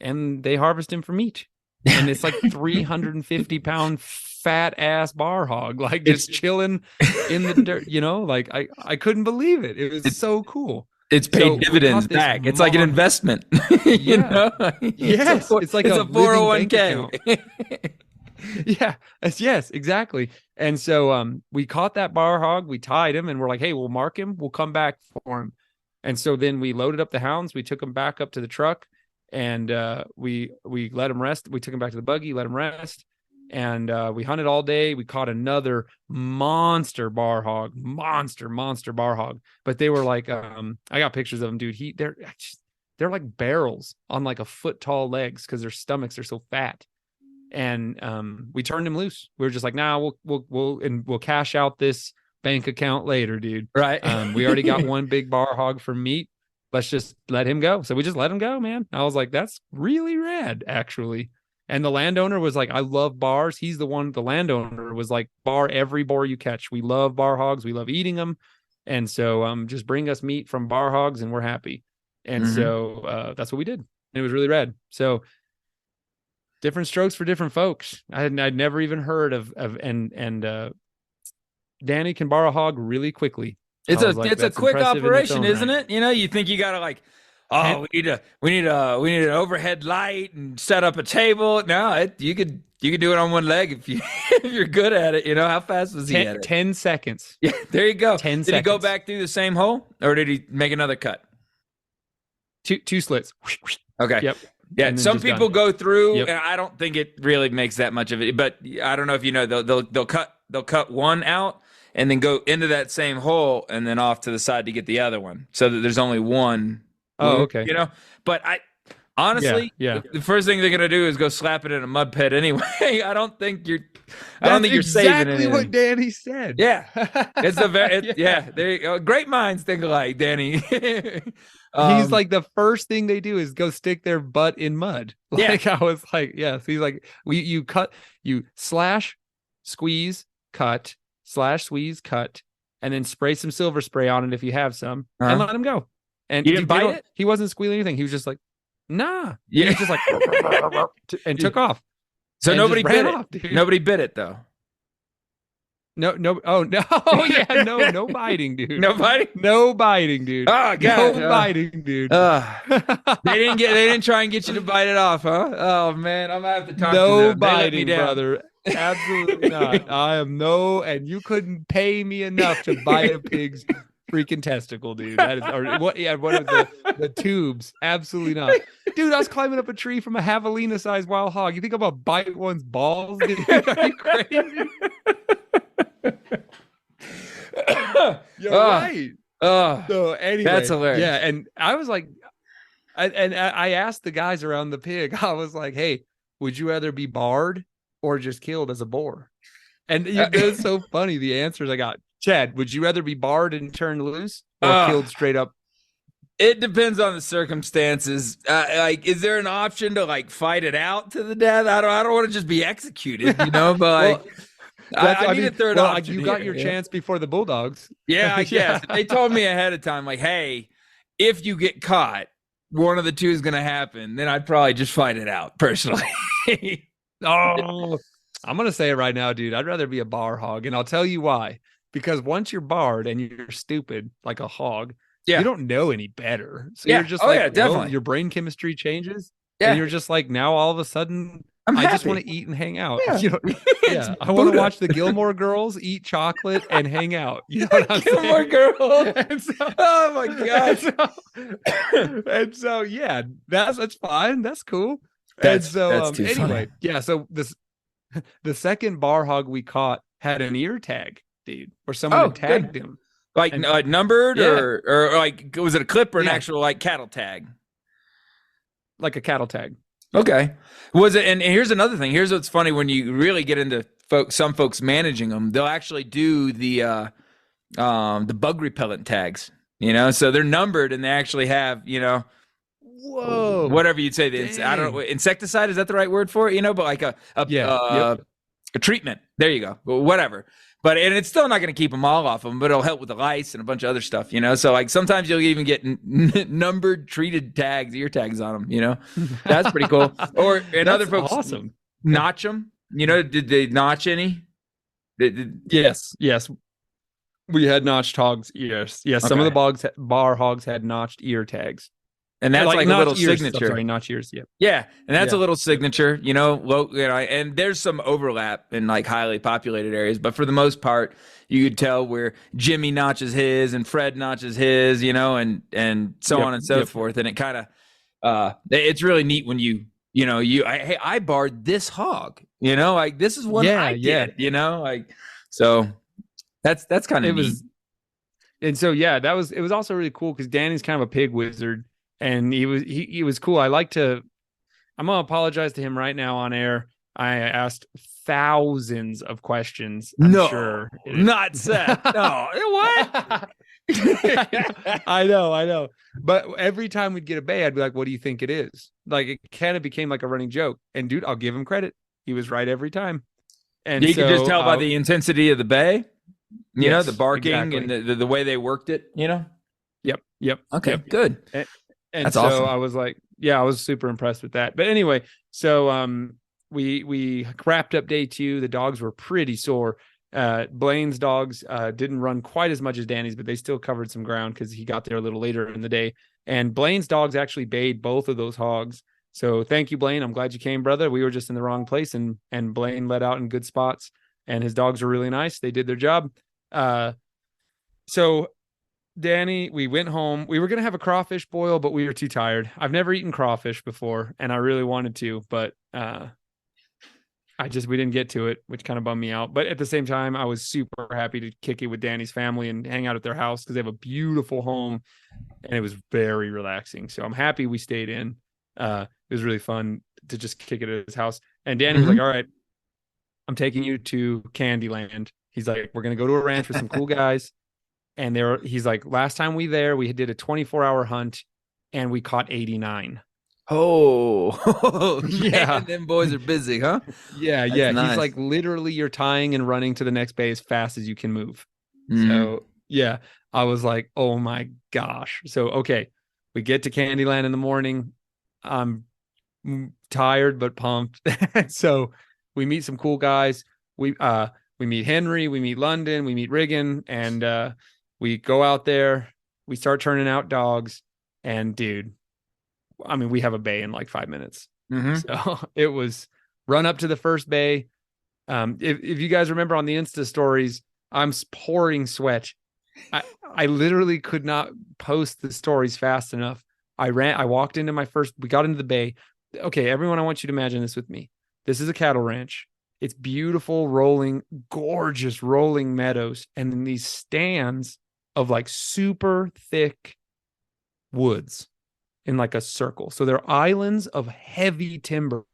and they harvest him for meat. And it's like 350-pound fat ass bar hog, like just chilling in the dirt, like I couldn't believe it. It was so cool. It's paid dividends back. It's like an investment. Yes. It's like a 401k. Yes, exactly. And so we caught that bar hog, we tied him, and we're like, hey, we'll mark him, we'll come back for him. And so then we loaded up the hounds, we took him back up to the truck, and we let him rest. We took him back to the buggy, let him rest, and we hunted all day. We caught another monster bar hog, monster bar hog. But they were like, I got pictures of them, dude. They're like barrels on like a foot tall legs because their stomachs are so fat. And we turned him loose. We were just like, nah, we'll cash out this bank account later, dude. Right. We already got one big bar hog for meat. Let's just let him go. So we just let him go, man. I was like, that's really rad, actually. And the landowner was like, I love bars. The landowner was like, bar every boar you catch. We love bar hogs. We love eating them. And so just bring us meat from bar hogs and we're happy. And so that's what we did. And it was really rad. So different strokes for different folks. I'd never even heard of Danny can bar a hog really quickly. It's a quick operation, isn't it? You think you gotta like, we need an overhead light and set up a table. No, you could do it on one leg if you're good at it. How fast was he at it? 10 seconds. Yeah, there you go. 10 did seconds. He go back through the same hole, or did he make another cut? Two slits. Okay. Yep. Yeah, some people go through, and I don't think it really makes that much of it. But I don't know if they'll cut one out and then go into that same hole and then off to the side to get the other one, so that there's only one. Oh, okay. But I honestly, the first thing they're gonna do is go slap it in a mud pit anyway. I don't think you're saving it. Exactly what Danny said. Yeah, it's there you go. Great minds think alike, Danny. He's like, the first thing they do is go stick their butt in mud. Like I was like, so he's like, you slash, squeeze, cut, slash, squeeze, cut, and then spray some silver spray on it if you have some, and let him go. And you didn't bite it? He wasn't squealing anything. He was just like, nah. Yeah. He was just like, and took off. So nobody bit it. Off, nobody bit it though. No. Oh no. Oh yeah. No biting, dude. No biting. No biting, dude. Oh god. No biting, dude. They didn't try and get you to bite it off, huh? Oh man, I'm gonna have to talk to them. No biting, brother. Absolutely not. And you couldn't pay me enough to bite a pig's freaking testicle, dude. That is, or what? Yeah, what are the tubes? Absolutely not, dude. I was climbing up a tree from a javelina-sized wild hog. You think I'm gonna bite one's balls, dude? Are you crazy? You're right. So anyway, that's hilarious. Yeah, and I was like, I asked the guys around the pig. I was like, "Hey, would you rather be barred or just killed as a boar?" And it was so funny the answers I got. Chad, would you rather be barred and turned loose or killed straight up? It depends on the circumstances. Like, is there an option to like fight it out to the death? I don't want to just be executed, you know. But like, I need a third option. You got your chance before the bulldogs. Yeah, I guess. They told me ahead of time, like, hey, if you get caught, one of the two is going to happen. Then I'd probably just fight it out personally. Oh, I'm going to say it right now, dude. I'd rather be a bar hog, and I'll tell you why. Because once you're barred and you're stupid like a hog, you don't know any better. So you're just definitely. Your brain chemistry changes. Yeah. And you're just like, now all of a sudden, I just want to eat and hang out. Yeah. You know, I want to watch the Gilmore Girls, eat chocolate, and hang out. You know what I'm Gilmore saying? Girls. Oh my god. And so yeah, that's fine. That's cool. That's anyway, funny. Yeah. So the second bar hog we caught had an ear tag, dude, or someone had tagged him. Like numbered or like, was it a clip or an actual like cattle tag? Like a cattle tag. Okay. Was it? And here's another thing. Here's what's funny when you really get into some folks managing them. They'll actually do the bug repellent tags. You know, so they're numbered and they actually have, you know, whatever you'd say. I don't know, insecticide, is that the right word for it? You know, but like a treatment. There you go. Whatever. And it's still not going to keep them all off them, but it'll help with the lice and a bunch of other stuff, you know? So like sometimes you'll even get numbered treated tags, ear tags on them, you know? That's pretty cool. Other folks notch them. You know, did they notch any? Yes. We had notched hogs ears. Yes, some of the bar hogs had notched ear tags. And that's like a little ears, signature. Sorry, notch ears. Yeah. Yeah. And that's a little signature, you know, and there's some overlap in like highly populated areas, but for the most part, you could tell where Jimmy notches his and Fred notches his, you know, and so on and so forth. And it kind of, it's really neat when I barred this hog, you know, like this is one I did, you know, like, so that's kind of neat. And so, it was also really cool because Danny's kind of a pig wizard. And he was cool. I'm gonna apologize to him right now on air. I asked thousands of questions. I'm sure. Not Seth. No, what? I know. But every time we'd get a bay, I'd be like, "What do you think it is?" Like it kind of became like a running joke. And dude, I'll give him credit. He was right every time. And you can just tell by the intensity of the bay. You know, the barking and the way they worked it. You know. Yep. Okay. Good. And that's so awesome. I was like, I was super impressed with that. But anyway, so we wrapped up day 2. The dogs were pretty sore. Blaine's dogs didn't run quite as much as Danny's, but they still covered some ground because he got there a little later in the day. And Blaine's dogs actually bayed both of those hogs. So thank you, Blaine. I'm glad you came, brother. We were just in the wrong place, and Blaine let out in good spots, and his dogs were really nice. They did their job. So Danny, we went home. We were going to have a crawfish boil, but we were too tired. I've never eaten crawfish before, and I really wanted to, but we didn't get to it, which kind of bummed me out. But at the same time, I was super happy to kick it with Danny's family and hang out at their house because they have a beautiful home, and it was very relaxing. So I'm happy we stayed in. It was really fun to just kick it at his house. And Danny was like, all right, I'm taking you to Candyland. He's like, we're going to go to a ranch with some cool guys. And he's like, last time we did a 24-hour hunt and we caught 89. Oh, yeah. Them boys are busy, huh? Yeah. Nice. He's like, literally, you're tying and running to the next bay as fast as you can move. So, I was like, oh my gosh. So, okay, we get to Candyland in the morning. I'm tired but pumped. So we meet some cool guys. We meet Henry, we meet London, we meet Riggin, and we go out there, we start turning out dogs, and dude, I mean, we have a bay in like 5 minutes. So it was run up to the first bay. If you guys remember on the Insta stories, I'm pouring sweat I literally could not post the stories fast enough. I walked into we got into the bay. Okay, everyone, I want you to imagine this with me. This is a cattle ranch. It's beautiful, rolling, gorgeous rolling meadows, and then these stands of like super thick woods in like a circle. So they're islands of heavy timber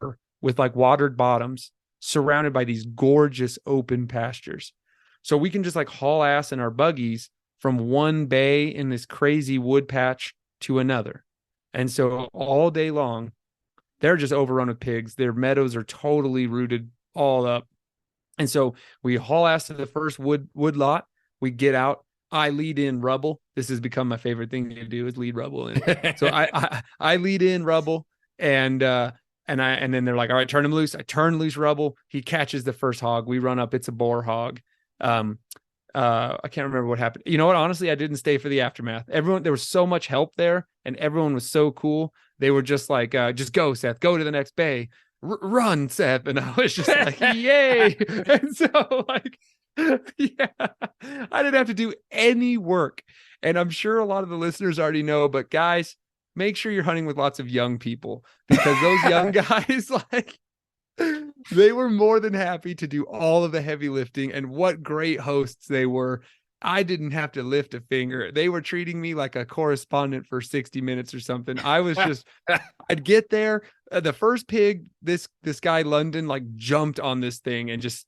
with like watered bottoms surrounded by these gorgeous open pastures. So we can just like haul ass in our buggies from one bay in this crazy wood patch to another. And so all day long, they're just overrun with pigs. Their meadows are totally rooted all up. And so we haul ass to the first wood lot. We get out. I lead in rubble. This has become my favorite thing to do is lead rubble in. So I lead in rubble and then they're like, all right, turn him loose. I turn loose rubble. He catches the first hog. We run up. It's a boar hog. I can't remember what happened. You know what? Honestly, I didn't stay for the aftermath. There was so much help there, and everyone was so cool. They were just like, just go, Seth, go to the next bay. Run, Seth. And I was just like, yay. And so like, yeah, I didn't have to do any work. And I'm sure a lot of the listeners already know, but guys, make sure you're hunting with lots of young people because those young guys, like, they were more than happy to do all of the heavy lifting, and what great hosts they were. I didn't have to lift a finger. They were treating me like a correspondent for 60 minutes or something. I was just, I'd get there. The first pig, this guy, London, like jumped on this thing and just,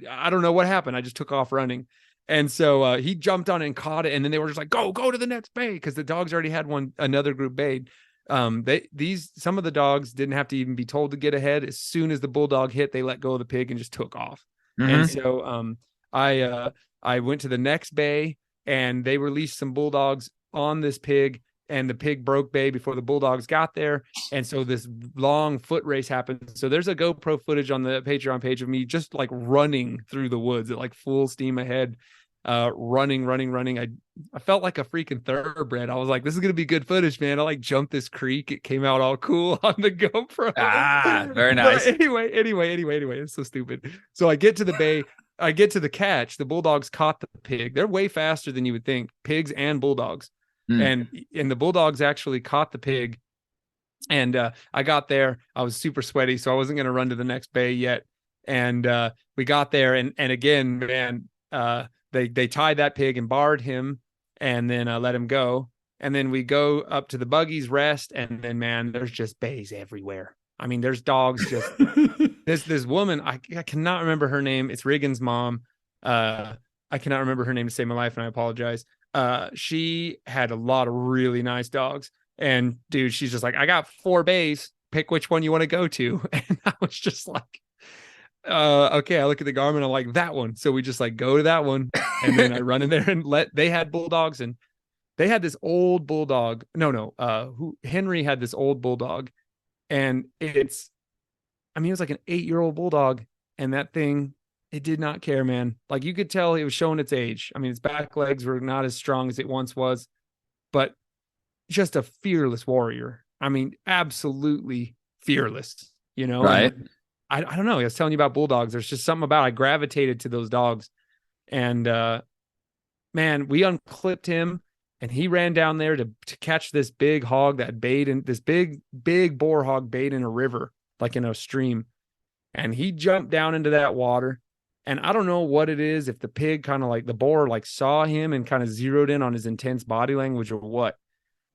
I don't know what happened. I just took off running. And so he jumped on it and caught it. And then they were just like, go to the next bay. Cause the dogs already had another group bayed. Some of the dogs didn't have to even be told to get ahead. As soon as the bulldog hit, they let go of the pig and just took off. Mm-hmm. And so I went to the next bay and they released some bulldogs on this pig, and the pig broke bay before the bulldogs got there. And so this long foot race happened. So there's a GoPro footage on the Patreon page of me just like running through the woods at like full steam ahead, running. I felt like a freaking thoroughbred. I was like, this is going to be good footage, man. I like jumped this creek. It came out all cool on the GoPro. Very nice. But anyway, it's so stupid. So I get to the bay. I get to the catch. The bulldogs caught the pig. They're way faster than you would think, pigs and bulldogs. And the bulldogs actually caught the pig. And I got there. I was super sweaty, so I wasn't going to run to the next bay yet. And we got there. And again, man, they tied that pig and barred him and then let him go. And then we go up to the buggies, rest. And then, man, there's just bays everywhere. I mean, there's dogs just this woman, I cannot remember her name. It's Riggin's mom. I cannot remember her name to save my life, and I apologize. She had a lot of really nice dogs. And dude, she's just like, I got 4 bays. Pick which one you want to go to. And I was just like, okay. I look at the Garmin. I'm like, that one. So we just like go to that one. And then I run in there and they had bulldogs, and they had this old bulldog. Henry had this old bulldog, and it was like an 8-year-old bulldog, and that thing, it did not care, man. Like you could tell it was showing its age. I mean, its back legs were not as strong as it once was, but just a fearless warrior. I mean, absolutely fearless, you know? Right. I don't know. I was telling you about bulldogs. There's just something about, I gravitated to those dogs, and man, we unclipped him and he ran down there to catch this big hog that bayed in this big boar hog bayed in a river, like in a stream. And he jumped down into that water. And I don't know what it is, if the pig kind of like the boar like saw him and kind of zeroed in on his intense body language or what.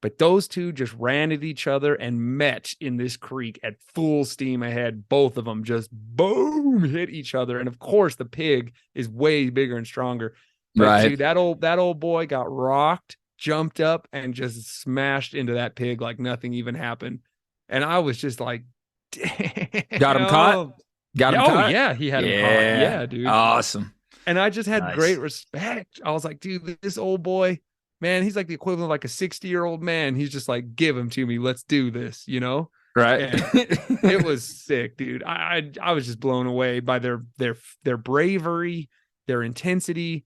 But those two just ran at each other and met in this creek at full steam ahead. Both of them just boom, hit each other. And of course, the pig is way bigger and stronger. But right. Dude, that old boy got rocked, jumped up, and just smashed into that pig like nothing even happened. And I was just like, got him caught? Got him caught? Yeah, he had him caught. Yeah, dude. Awesome. And I just had great respect. I was like, dude, this old boy, man, he's like the equivalent of like a 60-year-old man. He's just like, give him to me. Let's do this, you know? Right. It was sick, dude. I was just blown away by their bravery, their intensity.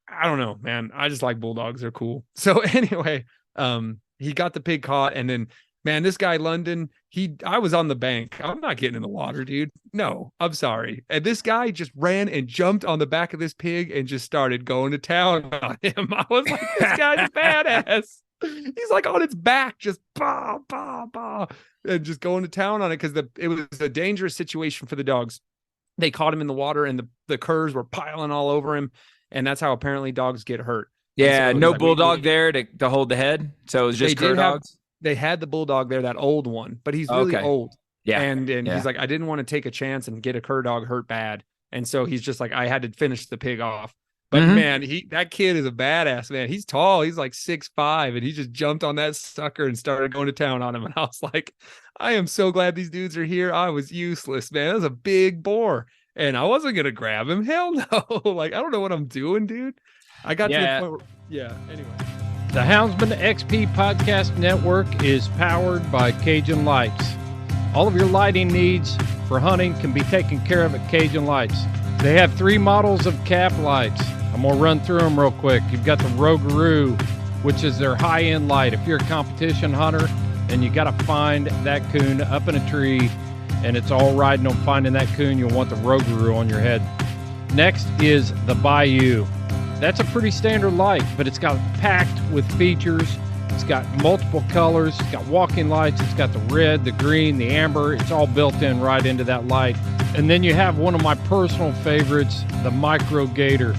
I don't know, man. I just like bulldogs. They're cool. So anyway, he got the pig caught, and then Man, this guy London, I was on the bank. I'm not getting in the water, dude. No, I'm sorry. And this guy just ran and jumped on the back of this pig and just started going to town on him. I was like, this guy's a badass. He's like on its back, just bah, bah, bah, and just going to town on it because it was a dangerous situation for the dogs. They caught him in the water and the curs were piling all over him. And that's how apparently dogs get hurt. Yeah, so no like, bulldog there to hold the head. So it was just cur dogs. They had the bulldog there, that old one, but he's really old. Yeah. And he's like, I didn't want to take a chance and get a cur dog hurt bad. And so he's just like, I had to finish the pig off. But man, that kid is a badass, man. He's tall. He's like 6'5", and he just jumped on that sucker and started going to town on him. And I was like, I am so glad these dudes are here. I was useless, man. That was a big boar. And I wasn't going to grab him. Hell no. Like, I don't know what I'm doing, dude. I got to the point where, anyway. The Houndsman XP Podcast Network is powered by Cajun Lights. All of your lighting needs for hunting can be taken care of at Cajun Lights. They have 3 models of cap lights. I'm going to run through them real quick. You've got the Rougarou, which is their high-end light. If you're a competition hunter and you got to find that coon up in a tree and it's all riding on finding that coon, you'll want the Rougarou on your head. Next is the Bayou. That's a pretty standard light, but it's got packed with features. It's got multiple colors. It's got walking lights. It's got the red, the green, the amber. It's all built in right into that light. And then you have one of my personal favorites, the Micro Gator.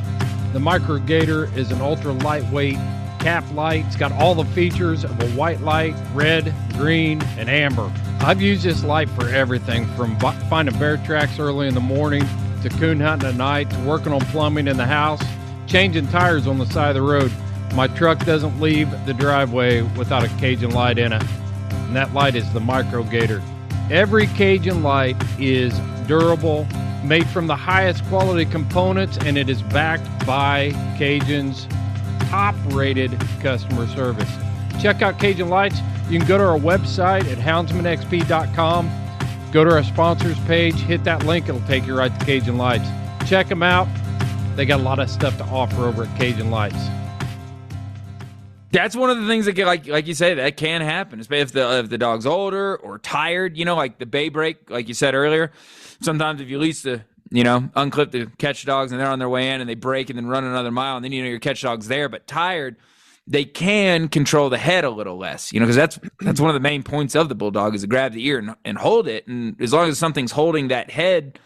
The Micro Gator is an ultra lightweight cap light. It's got all the features of a white light, red, green, and amber. I've used this light for everything from finding bear tracks early in the morning to coon hunting at night to working on plumbing in the house, changing tires on the side of the road. My truck doesn't leave the driveway without a Cajun light in it, and that light is the Micro Gator. Every Cajun light is durable, made from the highest quality components, and it is backed by Cajun's top-rated customer service. Check out Cajun Lights. You can go to our website at houndsmanxp.com, go to our sponsors page, hit that link, it'll take you right to Cajun Lights. Check them out. They got a lot of stuff to offer over at Cajun Lights. That's one of the things that can, like you say, that can happen, especially if the dog's older or tired, like the bay break, like you said earlier. Sometimes if you lease the, unclip the catch dogs and they're on their way in and they break and then run another mile and then, your catch dog's there but tired, they can control the head a little less, because that's one of the main points of the bulldog is to grab the ear and hold it. And as long as something's holding that head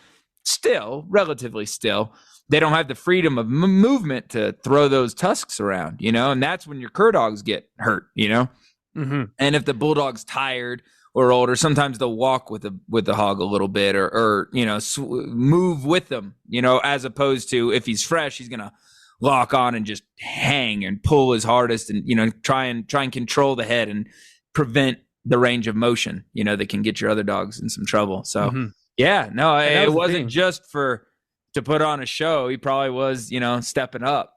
still, relatively still, they don't have the freedom of movement to throw those tusks around, and that's when your cur dogs get hurt, And if the bulldog's tired or older, sometimes they'll walk with the hog a little bit or move with them, as opposed to if he's fresh, he's going to lock on and just hang and pull his hardest and, try and control the head and prevent the range of motion, that can get your other dogs in some trouble. So, it wasn't just to put on a show. He probably was, stepping up,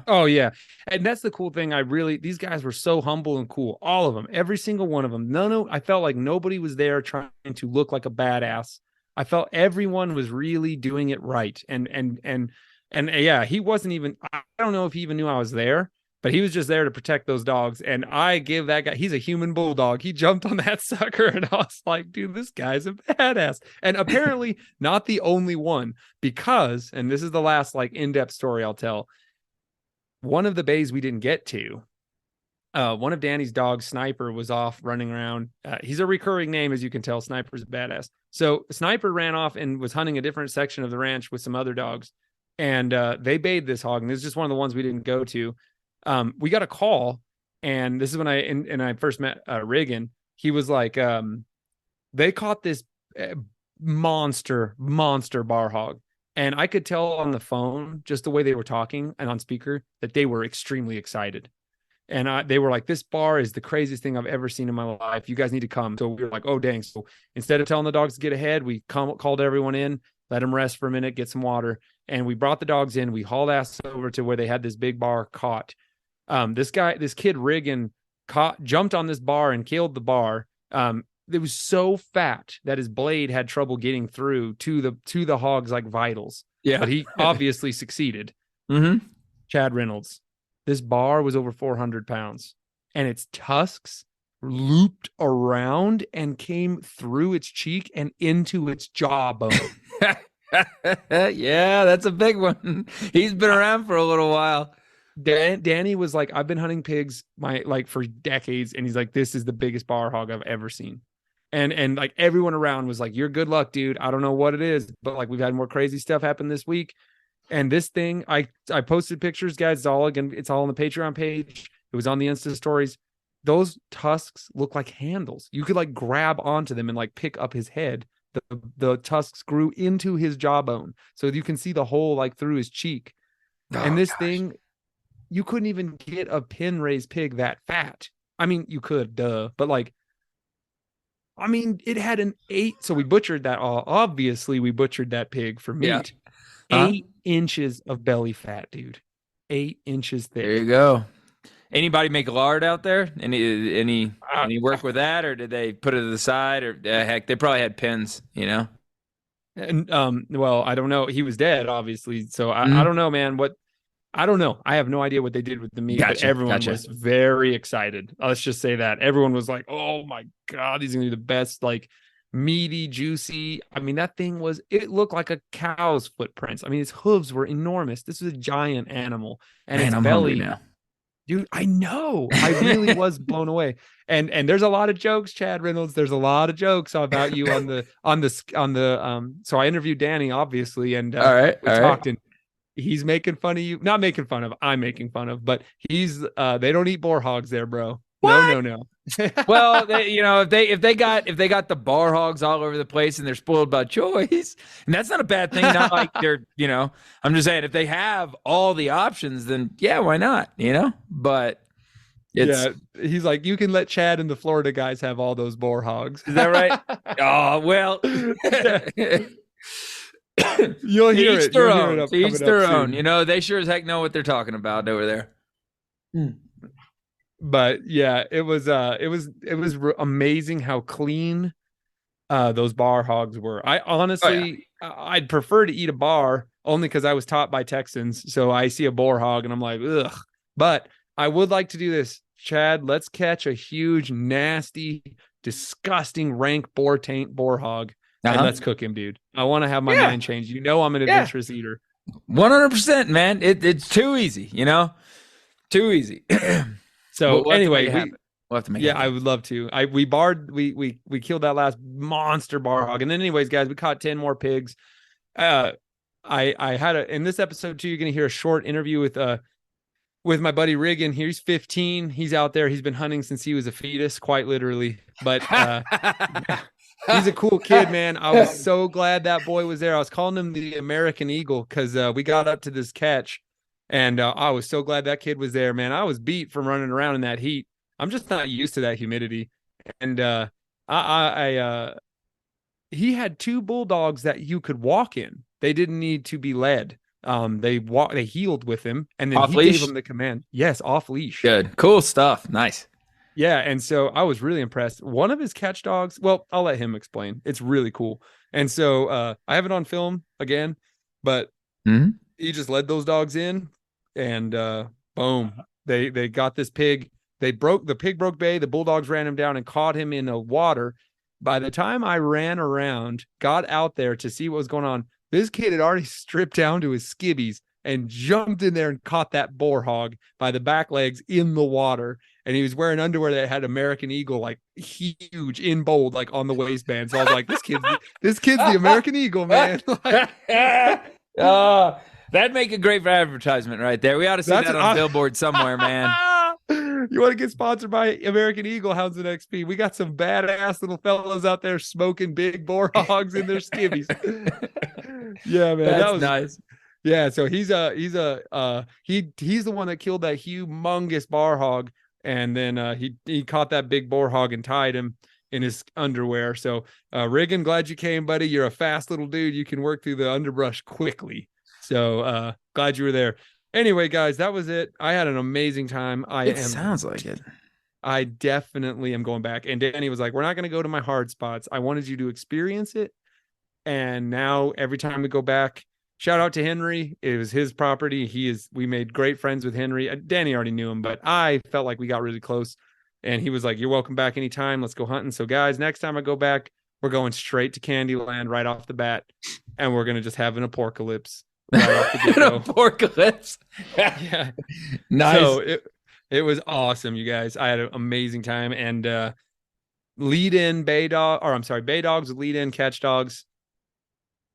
Oh yeah. And that's the cool thing. These guys were so humble and cool. All of them, every single one of them. I felt like nobody was there trying to look like a badass. I felt everyone was really doing it right. And yeah, he wasn't even, I don't know if he even knew I was there, but he was just there to protect those dogs. And I give that guy, he's a human bulldog. He jumped on that sucker and I was like, dude, this guy's a badass. And apparently not the only one, because, and this is the last in-depth story I'll tell. One of the bays we didn't get to, one of Danny's dogs, Sniper, was off running around. He's a recurring name, as you can tell. Sniper's a badass. So Sniper ran off and was hunting a different section of the ranch with some other dogs. And they bayed this hog. And this is just one of the ones we didn't go to. We got a call, and this is when I first met Riggin. He was like, they caught this monster bar hog. And I could tell on the phone, just the way they were talking and on speaker, that they were extremely excited. And they were like, this bar is the craziest thing I've ever seen in my life. You guys need to come. So we were like, oh, dang. So instead of telling the dogs to get ahead, we called everyone in, let them rest for a minute, get some water. And we brought the dogs in. We hauled ass over to where they had this big bar caught. This kid Riggin jumped on this bar and killed the bar. It was so fat that his blade had trouble getting through to the hog's vitals. Yeah. But he obviously succeeded. Mm-hmm. Chad Reynolds. This bar was over 400 pounds, and its tusks looped around and came through its cheek and into its jawbone. Yeah, that's a big one. He's been around for a little while. Danny was like, I've been hunting pigs for decades, and he's like, this is the biggest bar hog I've ever seen. And like everyone around was like, you're good luck, dude. I don't know what it is, but like we've had more crazy stuff happen this week. And this thing, I posted pictures, guys. It's all on the Patreon page. It was on the Insta stories. Those tusks look like handles. You could like grab onto them and like pick up his head. The tusks grew into his jawbone, so you can see the hole like through his cheek. And this thing, you couldn't even get a pin raised pig that fat. I mean, you could, but like, I mean, it had an 8. So we butchered that. Obviously, we butchered that pig for meat. Yeah. 8 inches of belly fat, dude. 8 inches thick. There you go. Anybody make lard out there? Any work with that, or did they put it to the side, or heck, they probably had pins, you know? And well, I don't know. He was dead, obviously. So I don't know, man. I don't know. I have no idea what they did with the meat, but everyone was very excited. Let's just say that. Everyone was like, oh my God, these are going to be the best, like meaty, juicy. I mean, it looked like a cow's footprints. I mean, its hooves were enormous. This was a giant animal. And its belly now. Dude, I know. I really was blown away. And there's a lot of jokes, Chad Reynolds. There's a lot of jokes about you on the so I interviewed Danny, obviously, and we talked, and he's making fun of you. Not making fun of, I'm making fun of, but he's they don't eat boar hogs there, bro. What? No. Well, if they got the bar hogs all over the place and they're spoiled by choice, and that's not a bad thing. Not like they're, I'm just saying if they have all the options, then yeah, why not? But he's like, you can let Chad and the Florida guys have all those boar hogs. Is that right? Oh well. You'll hear it. Each their own. They sure as heck know what they're talking about over there. But yeah, it was amazing how clean those bar hogs were. I honestly, I'd prefer to eat a bar only because I was taught by Texans. So I see a boar hog and I'm like, ugh. But I would like to do this, Chad. Let's catch a huge, nasty, disgusting, rank boar hog. And let's cook him, dude. I want to have my mind changed. I'm an adventurous eater. 100%, man. It's too easy, too easy. So anyway, we'll have to make it happen. I would love to. We killed that last monster bar hog. And then anyways, guys, we caught 10 more pigs. I had in this episode too, you're going to hear a short interview with my buddy Riggin. He's 15. He's out there. He's been hunting since he was a fetus, quite literally. But he's a cool kid, man. I was so glad that boy was there. I was calling him the American Eagle because we got up to this catch. And I was so glad that kid was there, man. I was beat from running around in that heat. I'm just not used to that humidity. And he had 2 bulldogs that you could walk in. They didn't need to be led. They healed with him, and then he gave them the command. Yes, off leash. Good, cool stuff. Nice. Yeah, and so I was really impressed. One of his catch dogs. Well, I'll let him explain. It's really cool. And so I have it on film again, but he just led those dogs in. And boom, they got this pig. The pig broke bay. The bulldogs ran him down and caught him in the water. By the time I ran around, got out there to see what was going on, this kid had already stripped down to his skivvies and jumped in there and caught that boar hog by the back legs in the water. And he was wearing underwear that had American Eagle, like huge in bold, like on the waistband. So I was like, this kid's the American Eagle, man. That'd make a great advertisement right there. We ought to see that on a billboard somewhere, man. You want to get sponsored by American Eagle, Hounds and XP? We got some badass little fellows out there smoking big boar hogs in their skivvies. Yeah, man, that was nice. Yeah, so he's the one that killed that humongous bar hog, and then he caught that big boar hog and tied him in his underwear. So Riggin, glad you came, buddy. You're a fast little dude. You can work through the underbrush quickly. So glad you were there. Anyway, guys, that was it. I had an amazing time. Sounds like it. I definitely am going back. And Danny was like, we're not going to go to my hard spots. I wanted you to experience it. And now every time we go back, shout out to Henry. It was his property. We made great friends with Henry. Danny already knew him, but I felt like we got really close. And he was like, "You're welcome back anytime. Let's go hunting." So guys, next time I go back, we're going straight to Candyland right off the bat, and we're gonna just have an Aporkalypse right off the get-go. Aporkalypse. Yeah, Nice. So it was awesome, you guys. I had an amazing time, and lead in bay dogs, lead in catch dogs.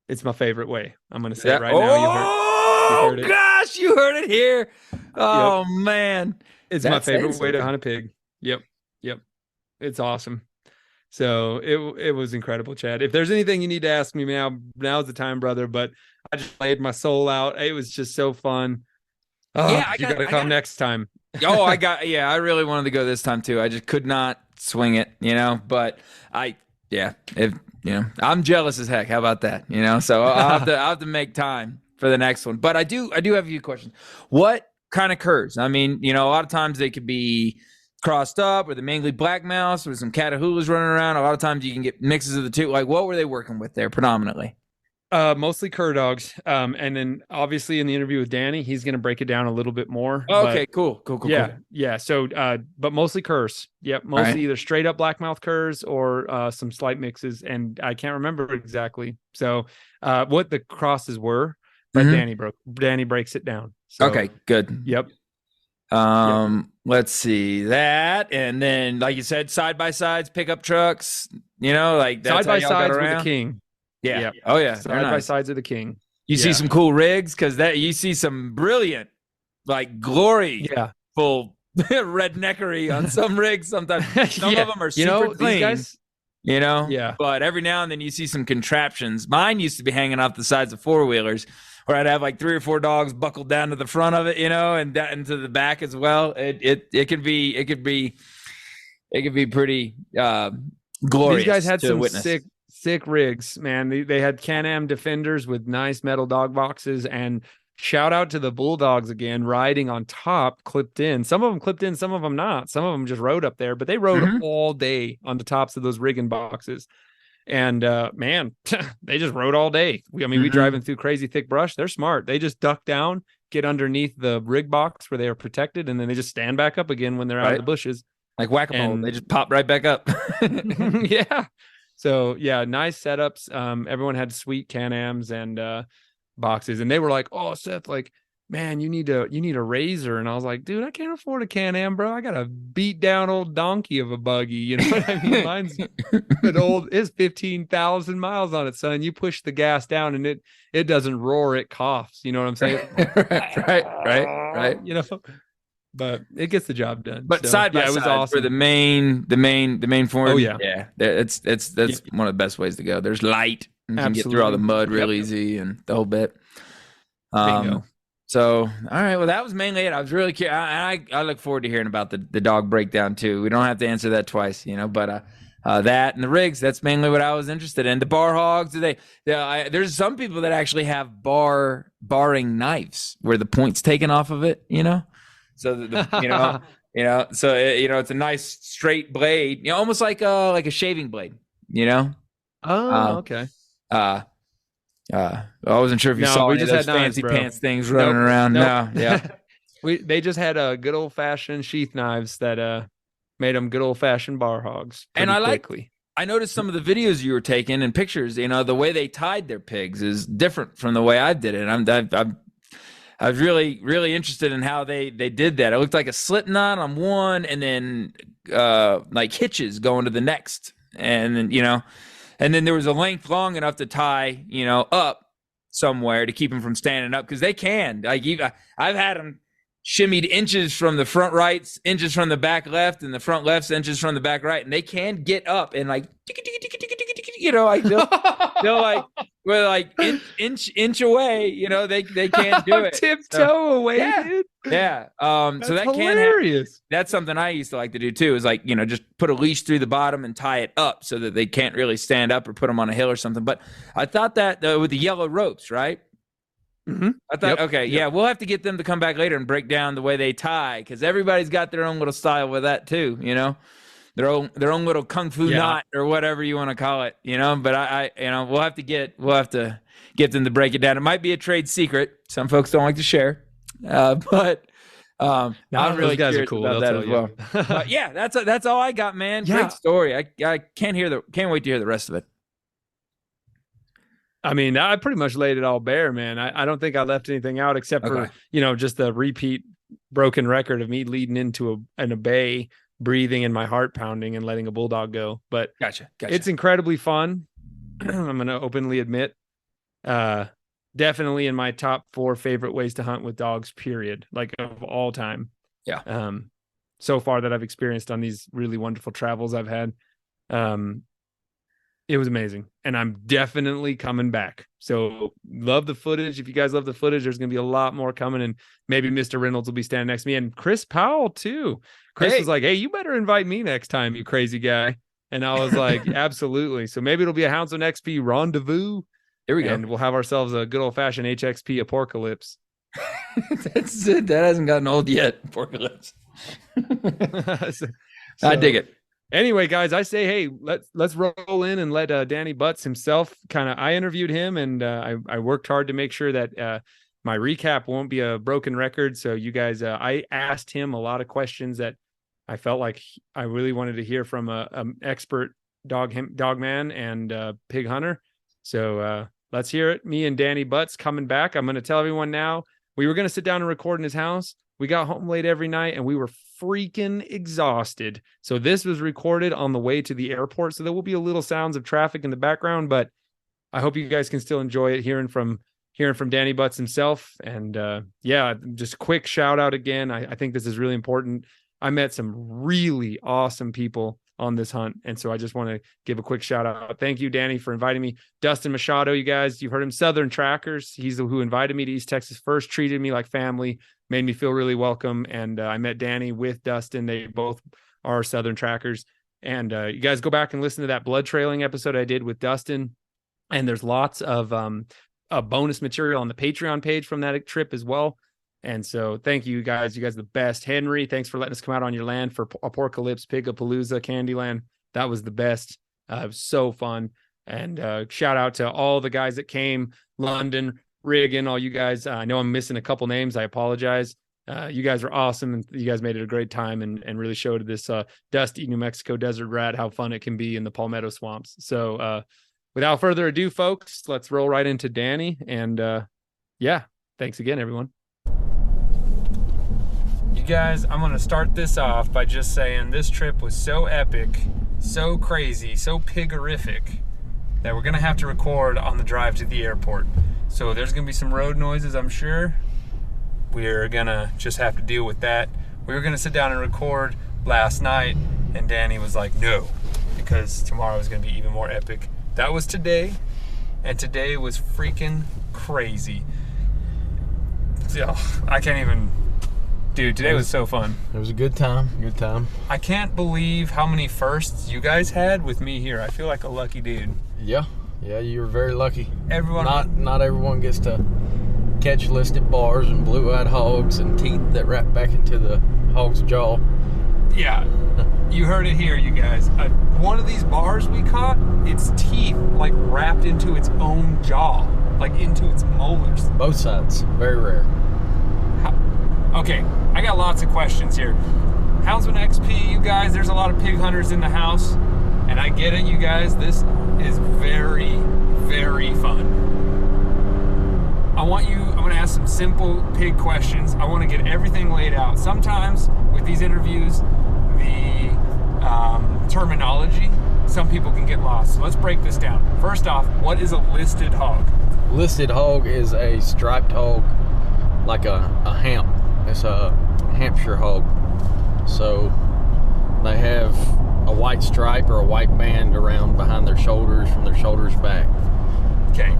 It's my favorite way. I'm gonna say it right now. You heard it. Gosh, you heard it here. Oh man, it's my favorite way to hunt a pig. Yep. It's awesome. So it was incredible, Chad. If there's anything you need to ask me now's the time, brother. But I just laid my soul out. It was just so fun. Oh, yeah, you gotta come next time. I really wanted to go this time too. I just could not swing it, but I'm jealous as heck. How about that? So I'll have to make time for the next one. But I do have a few questions. What kind of curs? I mean, a lot of times they could be crossed up, or the mainly black mouse, with some catahoulas running around. A lot of times you can get mixes of the two. Like, what were they working with there predominantly? Mostly cur dogs. And then obviously in the interview with Danny, he's going to break it down a little bit more. Okay, cool. Yeah. So, but mostly curs. Yep. Mostly either straight up blackmouth curs or some slight mixes. And I can't remember exactly. So, what the crosses were, but Danny breaks it down. So, okay, good. Yep. Let's see that. And then, like you said, side by sides, pickup trucks, like that's side by sides with the king. Yeah. Yep. Oh yeah. Side by sides of the king. You see some cool rigs, because you see some brilliant, like glory, full redneckery on some rigs. Sometimes some of them are super clean. These guys, But every now and then you see some contraptions. Mine used to be hanging off the sides of 4-wheelers, where I'd have like 3 or 4 dogs buckled down to the front of it, and into the back as well. It could be pretty glorious. These guys had some sick rigs, man. They had Can-Am Defenders with nice metal dog boxes, and shout out to the bulldogs again, riding on top, clipped in. Some of them clipped in, some of them not. Some of them just rode up there, but they rode all day on the tops of those rigging boxes. And man, they just rode all day. We driving through crazy thick brush. They're smart. They just duck down, get underneath the rig box where they are protected, and then they just stand back up again when they're out of the bushes. Like whack-a-mole, they just pop right back up. Yeah. So yeah, nice setups. Everyone had sweet Can-Ams and boxes, and they were like, "Oh, Seth, like, man, you need a razor." And I was like, "Dude, I can't afford a Can-Am, bro. I got a beat down old donkey of a buggy. You know what I mean? Mine's it's 15,000 miles on it, son. You push the gas down and it doesn't roar, it coughs. You know what I'm saying?" right. But it gets the job done. But side by side, awesome. For the main form. Oh yeah. That's one of the best ways to go. There's light. You can get through all the mud real easy and the whole bit. Bingo. So, all right. Well, that was mainly it. I was really curious. I look forward to hearing about the dog breakdown too. We don't have to answer that twice, but that and the rigs, that's mainly what I was interested in. The bar hogs, there's some people that actually have barring knives where the point's taken off of it, so it's a nice straight blade, almost like a shaving blade, Oh, okay. I wasn't sure if you saw any of those fancy pants things running around. No, yeah. They just had good old fashioned sheath knives that made them good old fashioned bar hogs. And I noticed some of the videos you were taking and pictures. The way they tied their pigs is different from the way I did it. I was really, really interested in how they did that. It looked like a slip knot on one, and then like hitches going to the next, and then and then there was a length long enough to tie up somewhere to keep them from standing up, because they can. I've had them shimmied inches from the front right, inches from the back left, and the front left inches from the back right, and they can get up and like they'll like we're like inch away, they can't do it. Tiptoe away, dude. Yeah. So that hilarious. That's something I used to like to do too, is like, just put a leash through the bottom and tie it up so that they can't really stand up, or put them on a hill or something. But I thought that with the yellow ropes, right? Mm-hmm. I thought, yeah, we'll have to get them to come back later and break down the way they tie, because everybody's got their own little style with that too, their own little kung fu knot or whatever you want to call it, But we'll have to get them to break it down. It might be a trade secret. Some folks don't like to share, but I'm really those guys are curious cool. about They'll that tell as you. well. But yeah, that's all I got, man. Yeah. Great story. I can't wait to hear the rest of it. I mean, I pretty much laid it all bare, man. I don't think I left anything out except for, just the repeat broken record of me leading into a bay, breathing and my heart pounding and letting a bulldog go. But Gotcha. It's incredibly fun. I'm going to openly admit, definitely in my top 4 favorite ways to hunt with dogs, period, like of all time. Yeah. So far that I've experienced on these really wonderful travels I've had. It was amazing, and I'm definitely coming back. So love the footage. If you guys love the footage, there's going to be a lot more coming, and maybe Mr. Reynolds will be standing next to me, and Chris Powell too. Chris was like, "Hey, you better invite me next time, you crazy guy." And I was like, "Absolutely." So maybe it'll be a Houndsman XP rendezvous. There we go. And we'll have ourselves a good old fashioned HXP Aporkalypse. That's it. That hasn't gotten old yet. Aporkalypse. I dig it. Anyway, guys, I say, hey, let's roll in and let Danny Butts himself I interviewed him, and I worked hard to make sure that my recap won't be a broken record. So you guys, I asked him a lot of questions that I felt like I really wanted to hear from an expert dog man and pig hunter. So let's hear it. Me and Danny Butts coming back. I'm going to tell everyone now, we were going to sit down and record in his house. We got home late every night and we were freaking exhausted. So this was recorded on the way to the airport. So there will be a little sounds of traffic in the background, but I hope you guys can still enjoy it hearing from Danny Butts himself. And just quick shout out again. I think this is really important. I met some really awesome people on this hunt. And so I just want to give a quick shout out. Thank you, Danny, for inviting me. Dustin Machado, you guys, you've heard him, Southern Trackers. He's who invited me to East Texas first, treated me like family, made me feel really welcome. And I met Danny with Dustin. They both are Southern Trackers. And you guys go back and listen to that blood trailing episode I did with Dustin. And there's lots of bonus material on the Patreon page from that trip as well. And so thank you guys. You guys are the best. Henry, thanks for letting us come out on your land for Aporkalypse, Pigapalooza, Candyland. That was the best. It was so fun. And shout out to all the guys that came, London, Riggin, all you guys. I know I'm missing a couple names. I apologize. You guys are awesome. And you guys made it a great time and really showed this dusty New Mexico desert rat how fun it can be in the Palmetto swamps. So without further ado, folks, let's roll right into Danny. And thanks again, everyone. You guys, I'm going to start this off by just saying this trip was so epic, so crazy, so pigorific that we're going to have to record on the drive to the airport. So there's going to be some road noises, I'm sure. We're going to just have to deal with that. We were going to sit down and record last night, and Danny was like, no, because tomorrow is going to be even more epic. That was today, and today was freaking crazy. I can't even... Dude, today was so fun. It was a good time. Good time. I can't believe how many firsts you guys had with me here. I feel like a lucky dude. Yeah, you were very lucky. Everyone, not everyone gets to catch listed bars and blue-eyed hogs and teeth that wrap back into the hog's jaw. Yeah, you heard it here, you guys. One of these bars we caught, its teeth like wrapped into its own jaw, like into its molars. Both sides, very rare. Okay, I got lots of questions here. Houndsman XP, you guys, there's a lot of pig hunters in the house, and I get it, you guys. This is very, very fun. I'm going to ask some simple pig questions. I want to get everything laid out. Sometimes with these interviews, the terminology, some people can get lost. So let's break this down. First off, what is a listed hog? Listed hog is a striped hog, like a hamp. It's a Hampshire hog. So they have a white stripe or a white band around behind their shoulders, from their shoulders back. Okay.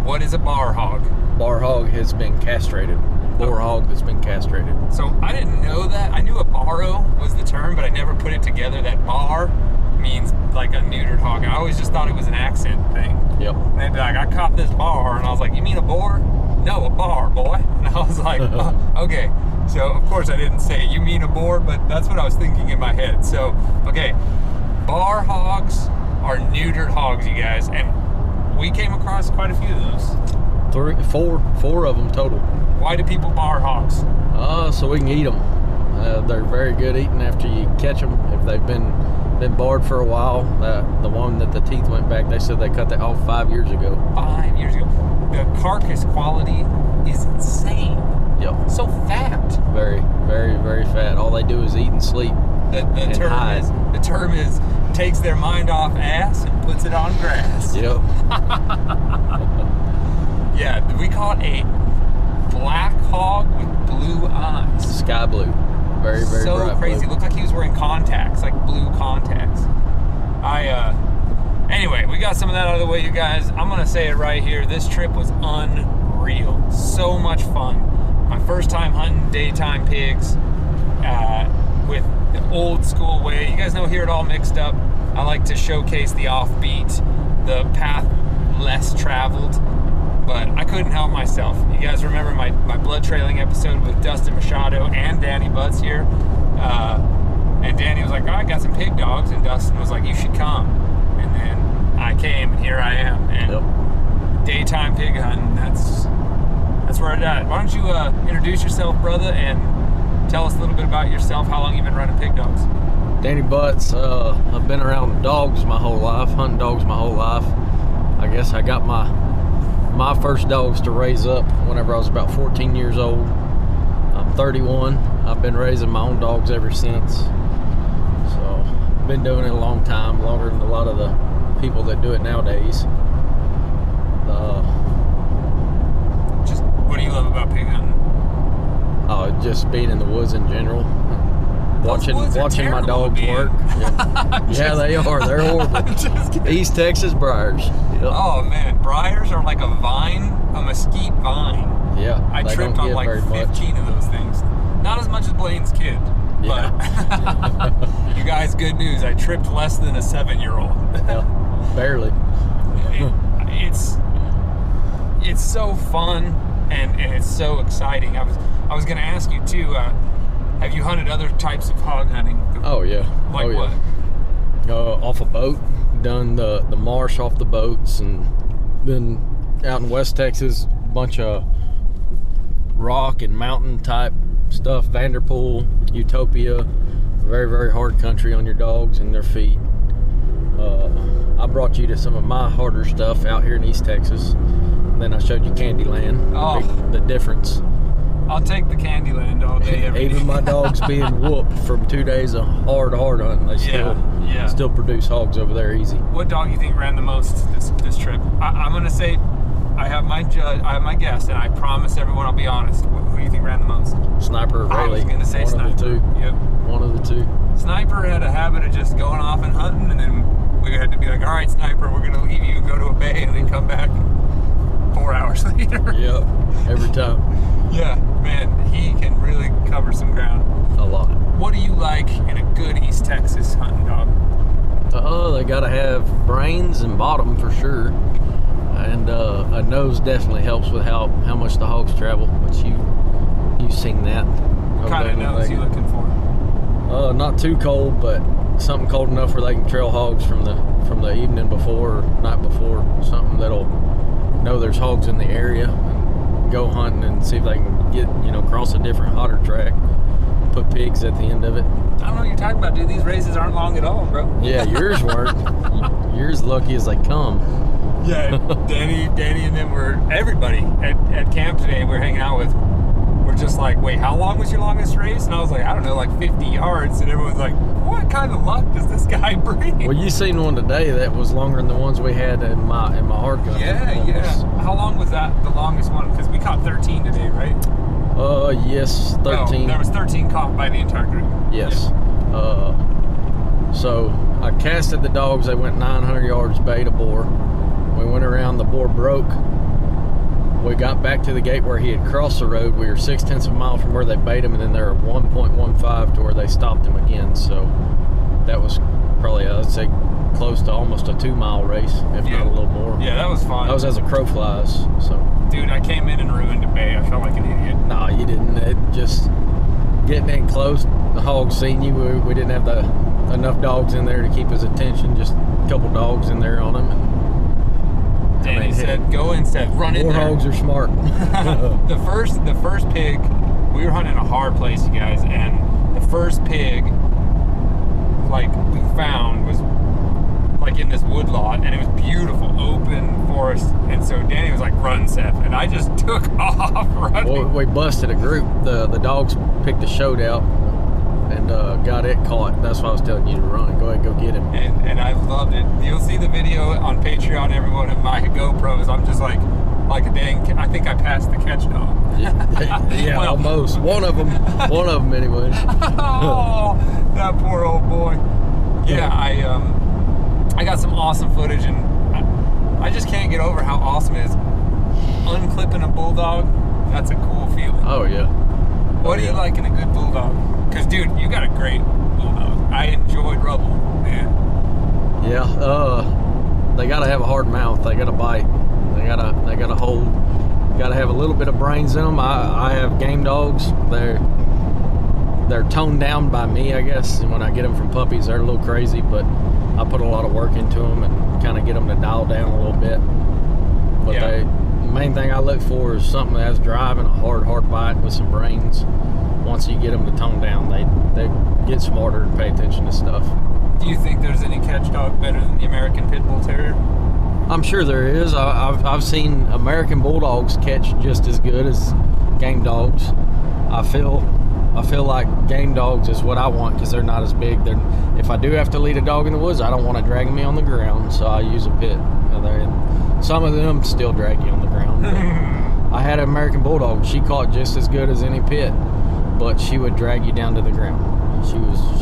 What is a bar hog? Bar hog has been castrated. Boar hog that's been castrated. So I didn't know that. I knew a barrow was the term, but I never put it together that bar means like a neutered hog. I always just thought it was an accent thing. Yep. And they'd be like, I caught this bar, and I was like, you mean a boar? No, a bar, boy. And I was like, oh, okay. So of course I didn't say you mean a boar, but that's what I was thinking in my head. So, okay, bar hogs are neutered hogs, you guys, and we came across quite a few of those. Four of them total. Why do people bar hogs? So we can eat them. They're very good eating after you catch them. If they've been barred for a while, the one that the teeth went back, they said they cut that off 5 years ago. 5 years ago. The carcass quality is insane. Yep. So fat. Very, very, very fat. All they do is eat and sleep. The term is takes their mind off ass and puts it on grass. Yep. Yeah, we caught a black hog with blue eyes. Sky blue. Very, very so bright crazy. blue. Looked like he was wearing contacts, like blue contacts. Anyway, we got some of that out of the way, you guys. I'm gonna say it right here. This trip was unreal. So much fun. My first time hunting daytime pigs with the old school way. You guys know here at All Mixed Up, I like to showcase the offbeat, the path less traveled. But I couldn't help myself. You guys remember my blood trailing episode with Dustin Machado and Danny Butts here? And Danny was like, oh, I got some pig dogs. And Dustin was like, you should come. And then I came, and here I am. And daytime pig hunting, that's where it's at. Why don't you introduce yourself, brother, and tell us a little bit about yourself, how long you've been running pig dogs. Danny Butts. I've been around dogs my whole life, hunting dogs my whole life. I guess I got my first dogs to raise up whenever I was about 14 years old. I'm 31. I've been raising my own dogs ever since. So, been doing it a long time, longer than a lot of the people that do it nowadays. Just, what do you love about pig hunting? Just being in the woods in general. Watching my dogs work. Yeah, they are. They're horrible. East Texas briars. Yep. Oh man, briars are like a vine, a mesquite vine. Yeah. I tripped on like 15 of those things. Not as much as Blaine's kid. Yeah. But you guys, good news. I tripped less than a 7-year-old. Yeah, barely. It's so fun and it's so exciting. I was gonna ask you too. Have you hunted other types of hog hunting? Oh yeah. Like what? Off a boat, done the marsh off the boats, and then out in West Texas, bunch of rock and mountain type stuff, Vanderpool, Utopia, very, very hard country on your dogs and their feet. I brought you to some of my harder stuff out here in East Texas. Then I showed you Candyland. Oh. The difference. I'll take the Candyland all day, every day. Even my dogs being whooped from 2 days of hard hunting, they still produce hogs over there easy. What dog you think ran the most this trip? I'm gonna say I have my guess, and I promise everyone I'll be honest. Who do you think ran the most? Sniper, really. I was gonna say Sniper. One of the two. Yep. One of the two. Sniper had a habit of just going off and hunting, and then we had to be like, all right, Sniper, we're gonna leave you, go to a bay, and then come back 4 hours later. Yep, every time. Yeah, man, he can really cover some ground. A lot. What do you like in a good East Texas hunting dog? They gotta have brains and bottom for sure. And a nose definitely helps with how much the hogs travel, but you've seen that. What kind of nose you looking for? Not too cold, but something cold enough where they can trail hogs from the evening before or night before. Something that'll know there's hogs in the area and go hunting and see if they can get, cross a different hotter track. Put pigs at the end of it. I don't know what you're talking about, dude. These races aren't long at all, bro. Yeah, yours weren't. Yours lucky as they come. Yeah, Danny and them were, everybody at camp today we're hanging out with, we're just like, wait, how long was your longest race? And I was like, I don't know, like 50 yards. And everyone's like, what kind of luck does this guy bring? Well, you seen one today that was longer than the ones we had in my hard gun. Yeah. How long was that, the longest one? Because we caught 13 today, right? Yes, 13. No, there was 13 caught by the entire group. Yes. So I casted the dogs. They went 900 yards bay to boar. We went around, the boar broke. We got back to the gate where he had crossed the road. We were 0.6 of a mile from where they bait him, and then they were 1.15 to where they stopped him again. So that was probably, I'd say, close to almost a 2-mile race, if not a little more. Yeah, that was fun. That was as a crow flies. So, dude, I came in and ruined a bay. I felt like an idiot. No, you didn't. It just getting in close. The hogs seen you. We didn't have enough dogs in there to keep his attention. Just a couple dogs in there on him. And, Danny said go instead. Run in Boar there. hogs are smart. The first pig, we were hunting a hard place, you guys, and the first pig, like, we found was like in this wood lot, and it was beautiful, open forest. And so Danny was like, "Run, Seth," and I just took off running. Well, we busted a group. The dogs picked the shoat out and got it caught. That's why I was telling you to run. Go ahead, go get him. And I loved it. You'll see the video on Patreon. Everyone of my GoPros. I'm just like a dang. I think I passed the catch dog. Yeah, Well, almost. One of them anyway. Oh, that poor old boy. Yeah, I got some awesome footage, and I just can't get over how awesome it is. Unclipping a bulldog, that's a cool feeling. Oh yeah. What do you like in a good bulldog? Because, dude, you got a great bulldog. I enjoyed Rubble, man. Yeah, they gotta have a hard mouth. They gotta bite. They gotta hold. Gotta have a little bit of brains in them. I have game dogs. They're toned down by me, I guess. And when I get them from puppies, they're a little crazy, but I put a lot of work into them and kind of get them to dial down a little bit. But Yeah. the main thing I look for is something that has drive and a hard bite with some brains. Once you get them to tone down, they get smarter and pay attention to stuff. Do you think there's any catch dog better than the American Pit Bull Terrier? I'm sure there is. I've seen American Bulldogs catch just as good as game dogs. I feel like game dogs is what I want because they're not as big. If I do have to lead a dog in the woods, I don't want to drag me on the ground, so I use a pit. Some of them still drag you on the ground. I had an American Bulldog. She caught just as good as any pit, but she would drag you down to the ground. She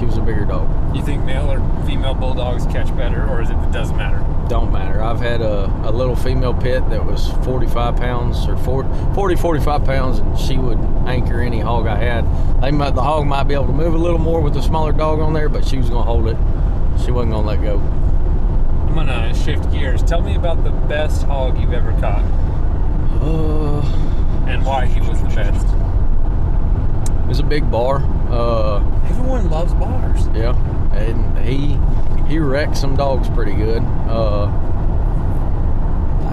was a bigger dog. You think male or female bulldogs catch better, or it doesn't matter? Don't matter. I've had a little female pit that was 45 pounds or 45 pounds, and she would anchor any hog I had. The hog might be able to move a little more with the smaller dog on there, but she was going to hold it. She wasn't going to let go. I'm going to shift gears. Tell me about the best hog you've ever caught and why he was the best. It was a big bar. Everyone loves bars. Yeah, and he wrecked some dogs pretty good.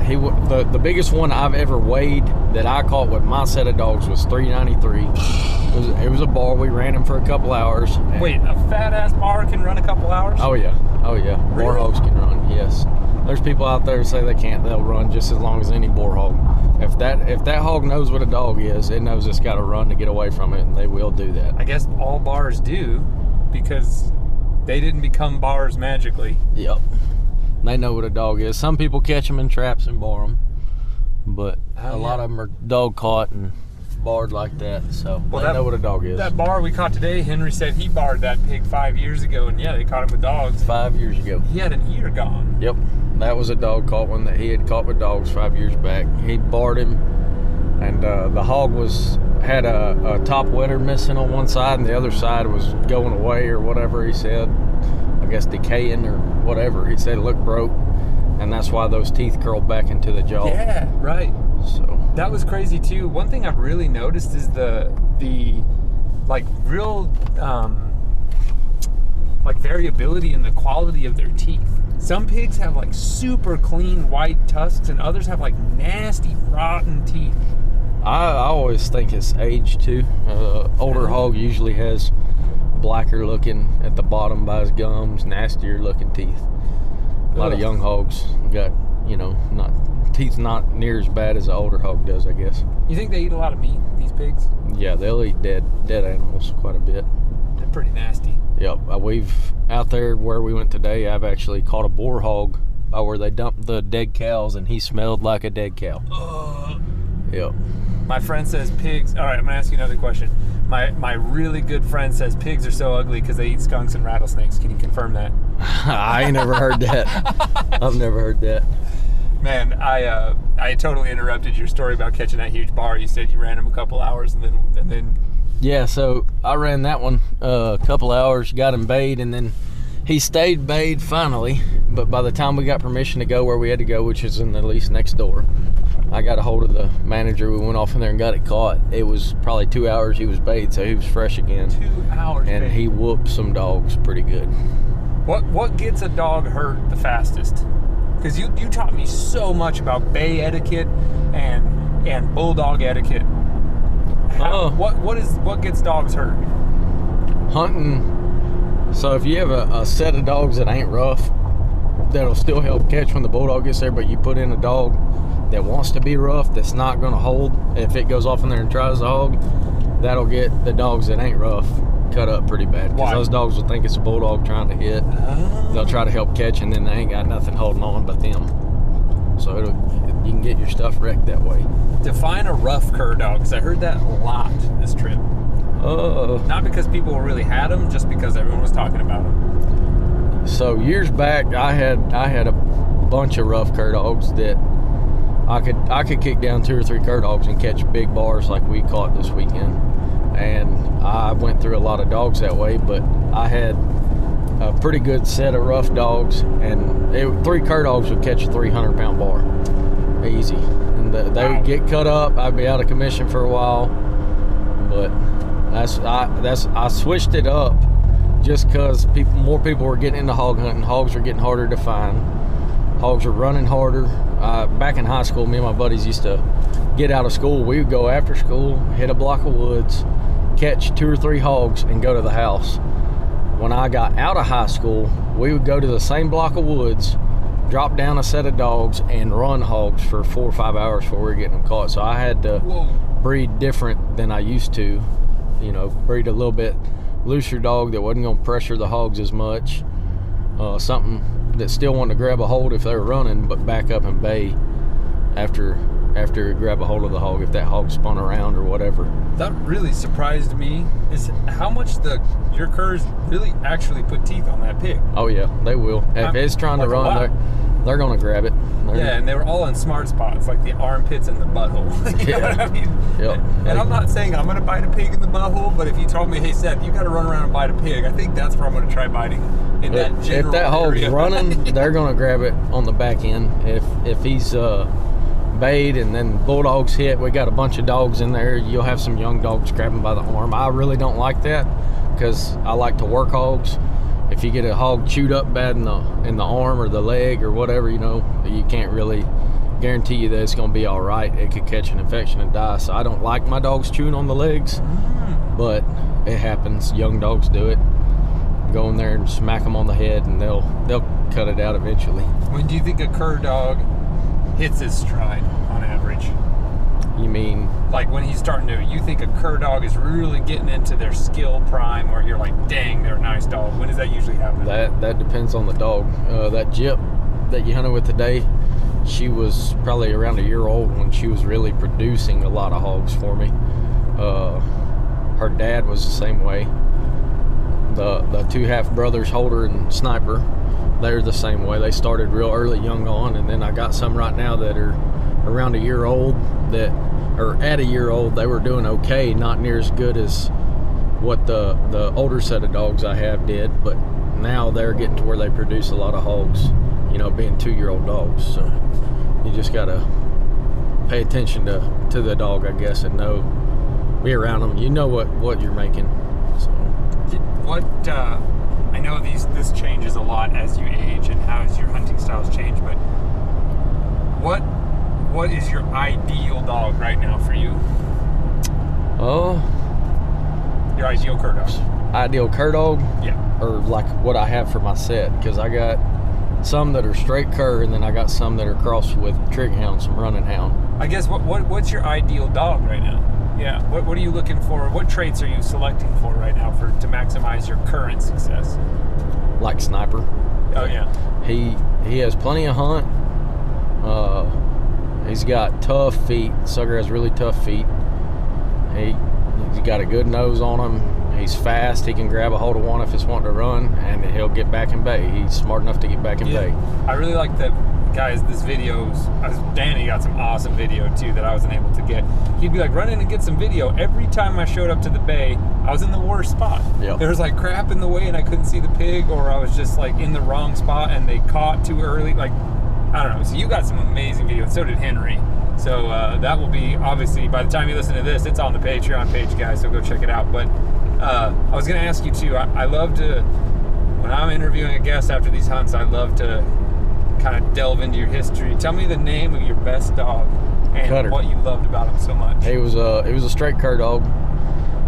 The biggest one I've ever weighed that I caught with my set of dogs was 393. It was a bar. We ran him for a couple hours. Wait, a fat ass bar can run a couple hours? Oh yeah. Really? Boar hogs can run. Yes. There's people out there who say they can't. They'll run just as long as any boar hog. If that hog knows what a dog is, it knows it's got to run to get away from it, and they will do that. I guess all bars do, because they didn't become bars magically. Yep. They know what a dog is. Some people catch them in traps and bar them, but a lot of them are dog caught and barred like that, so they know what a dog is. That bar we caught today, Henry said he barred that pig 5 years ago, and yeah, they caught him with dogs. 5 years ago. He had an ear gone. Yep. That was a dog caught one that he had caught with dogs 5 years back. He barred him, and the hog had a top wetter missing on one side, and the other side was going away or whatever he said. I guess decaying or whatever. He said it looked broke, and that's why those teeth curled back into the jaw. Yeah, right. So that was crazy too. One thing I've really noticed is the like real like variability in the quality of their teeth. Some pigs have like super clean white tusks, and others have like nasty rotten teeth. I always think it's age too. Older hog usually has blacker looking at the bottom by his gums, nastier looking teeth. A lot of young hogs got, teeth not near as bad as an older hog does, I guess. You think they eat a lot of meat, these pigs? Yeah, they'll eat dead animals quite a bit. They're pretty nasty. Yep, we've out there where we went today, I've actually caught a boar hog where they dumped the dead cows, and he smelled like a dead cow. Yep. My friend says pigs. All right, I'm gonna ask you another question. My really good friend says pigs are so ugly because they eat skunks and rattlesnakes. Can you confirm that? I ain't never heard that. I've never heard that. Man, I totally interrupted your story about catching that huge bar. You said you ran him a couple hours and then. Yeah, so I ran that one a couple hours, got him bayed, and then he stayed bayed finally. But by the time we got permission to go where we had to go, which is in the lease next door, I got a hold of the manager. We went off in there and got it caught. It was probably 2 hours he was bayed, so he was fresh again. 2 hours. And he whooped some dogs pretty good. What gets a dog hurt the fastest? Because you taught me so much about bay etiquette and bulldog etiquette. What gets dogs hurt? Hunting. So if you have a set of dogs that ain't rough, that'll still help catch when the bulldog gets there, but you put in a dog that wants to be rough, that's not going to hold. If it goes off in there and tries the hog, that'll get the dogs that ain't rough cut up pretty bad. Because those dogs will think it's a bulldog trying to hit. They'll try to help catch, and then they ain't got nothing holding on but them. So you can get your stuff wrecked that way. Define a rough cur dog, because I heard that a lot this trip. Not because people really had them, just because everyone was talking about them. So years back, I had a bunch of rough cur dogs that I could kick down 2 or 3 cur dogs and catch big bars like we caught this weekend. And I went through a lot of dogs that way, but I had a pretty good set of rough dogs, and 3 cur dogs would catch a 300-pound bar, easy. And they would get cut up. I'd be out of commission for a while, but I switched it up just because more people were getting into hog hunting. Hogs were getting harder to find. Hogs were running harder. Back in high school, me and my buddies used to get out of school. We would go after school, hit a block of woods, catch 2 or 3 hogs, and go to the house. When I got out of high school, we would go to the same block of woods, drop down a set of dogs, and run hogs for 4 or 5 hours before we were getting them caught. So I had to breed different than I used to. You know, breed a little bit looser dog that wasn't going to pressure the hogs as much. Something that still wanted to grab a hold if they were running, but back up and bay after it grab a hold of the hog if that hog spun around or whatever. That really surprised me, is how much your curs really actually put teeth on that pig. Oh yeah, they will. If it's trying to run, they're gonna grab it. And they were all in smart spots, like the armpits and the butthole. You know what I mean? Yep. And I'm not saying I'm gonna bite a pig in the butthole, but if you told me, hey Seth, you gotta run around and bite a pig, I think that's where I'm gonna try biting in that general If that hog's area. running, they're gonna grab it on the back end. If he's bayed and then bulldogs hit, we got a bunch of dogs in there, you'll have some young dogs grabbing by the arm. I really don't like that because I like to work hogs. If you get a hog chewed up bad in the arm or the leg or whatever, you know, you can't really guarantee you that it's going to be all right. It could catch an infection and die. So I don't like my dogs chewing on the legs, but it happens. Young dogs do it. Go in there and smack them on the head, and they'll cut it out eventually. When do you think a cur dog hits his stride on average? You mean like when he's starting to, you think a cur dog is really getting into their skill prime where you're like, dang, they're a nice dog? When does that usually happen? That depends on the dog. That Jip that you hunted with today, she was probably around a year old when she was really producing a lot of hogs for me. Her dad was the same way. The 2 half brothers, Holder and Sniper, they're the same way. They started real early, young on, and then I got some right now that are around a year old or at a year old, they were doing okay, not near as good as what the older set of dogs I have did, but now they're getting to where they produce a lot of hogs, you know, being 2-year-old dogs. So you just gotta pay attention to the dog, I guess, and be around them. You know what you're making. So I know this changes a lot as you age and how your hunting styles change, but what is your ideal dog right now for you? Your ideal cur dog. Ideal cur dog? Yeah. Or like what I have for my set, because I got some that are straight cur, and then I got some that are crossed with trig hound, some running hound. I guess what's your ideal dog right now? Yeah. What are you looking for? What traits are you selecting for right now to maximize your current success? Like Sniper. Oh yeah. He has plenty of hunt. He's got tough feet. Sucker has really tough feet. He's got a good nose on him. He's fast. He can grab a hold of one if it's wanting to run, and he'll get back in bay. He's smart enough to get back in bay. I really like that, guys. This Danny got some awesome video too that I wasn't able to get. He'd be like, run in and get some video. Every time I showed up to the bay, I was in the worst spot. Yep. There was like crap in the way, and I couldn't see the pig, or I was just like in the wrong spot, and they caught too early. Like, I don't know. So you got some amazing videos. So did Henry. So that will be, obviously, by the time you listen to this, it's on the Patreon page, guys, so go check it out. But I was going to ask you, too, I love to, when I'm interviewing a guest after these hunts, I love to kind of delve into your history. Tell me the name of your best dog and Cutter. what you loved about him so much. He was a straight cur dog.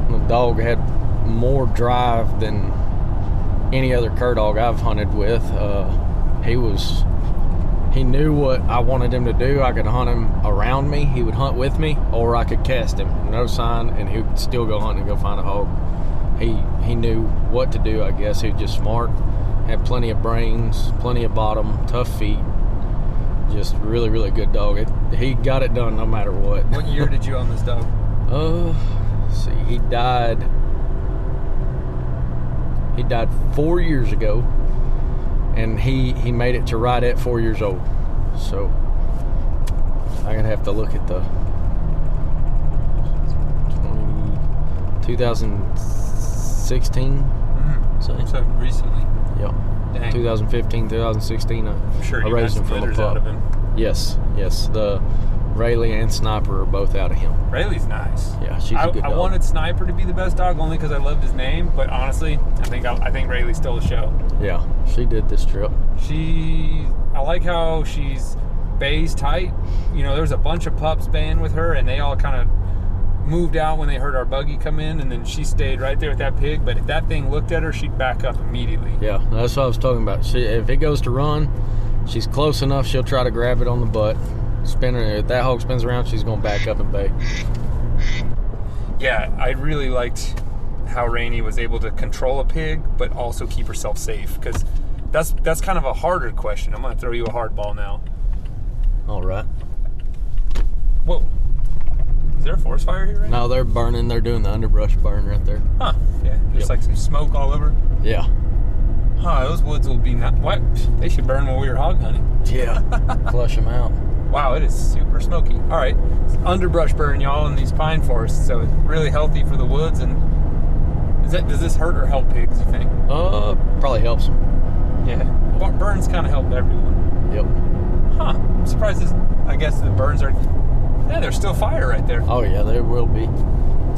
The dog had more drive than any other cur dog I've hunted with. He knew what I wanted him to do. I could hunt him around me. He would hunt with me, or I could cast him. No sign, and he would still go hunt and go find a hog. He knew what to do, I guess. He was just smart. Had plenty of brains, plenty of bottom, tough feet. Just really, really good dog. He got it done no matter what. What year did you own this dog? Let's see, he died 4 years ago, and he made it to right at 4 years old. So I'm gonna have to look at the 2016. So recently. Yep. Dang. 2015, 2016. I'm sure I you raised got him some from a litters pup. out of him. Yes. The Rayleigh and Sniper are both out of him. Rayleigh's nice. Yeah, she's a good dog. I wanted Sniper to be the best dog only because I loved his name, but honestly, I think Rayleigh stole the show. Yeah, she did this trip. I like how she's bays tight. You know, there's a bunch of pups baying with her, and they all kind of moved out when they heard our buggy come in, and then she stayed right there with that pig. But if that thing looked at her, she'd back up immediately. Yeah, that's what I was talking about. If it goes to run, she's close enough, she'll try to grab it on the butt. Spin her. If that hog spins around, she's going to back up and bay. Yeah, I really liked how Rainey was able to control a pig, but also keep herself safe, because that's kind of a harder question. I'm going to throw you a hard ball now. All right. Whoa. Is there a forest fire here right now? No, they're burning. They're doing the underbrush burn right there. Huh. Yeah, just like some smoke all over. Yeah. Huh, those woods will be not... What? They should burn when we were hog hunting. Yeah. Flush them out. Wow, it is super smoky. All right, it's underbrush burn, y'all, in these pine forests, so it's really healthy for the woods. And does this hurt or help pigs, you think? Probably helps them. Yeah, burns kind of help everyone. Yep. Huh, I'm surprised I guess the burns are... Yeah, there's still fire right there. Oh yeah, there will be.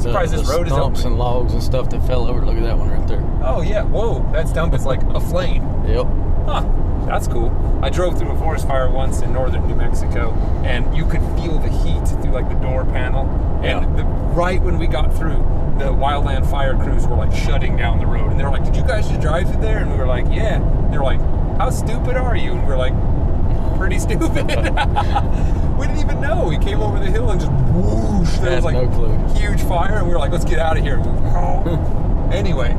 Surprised this road is open. Stumps and logs and stuff that fell over. Look at that one right there. Oh yeah, whoa, that stump is like aflame. Yep. Huh, that's cool. I drove through a forest fire once in northern New Mexico, and you could feel the heat through like the door panel. And right when we got through, the wildland fire crews were like shutting down the road, and they were like, "Did you guys just drive through there?" And we were like, "Yeah." They were like, "How stupid are you?" And we were like, "Pretty stupid." We didn't even know. We came over the hill and just whoosh. There was like no clue. Huge fire, and we were like, "Let's get out of here." Anyway,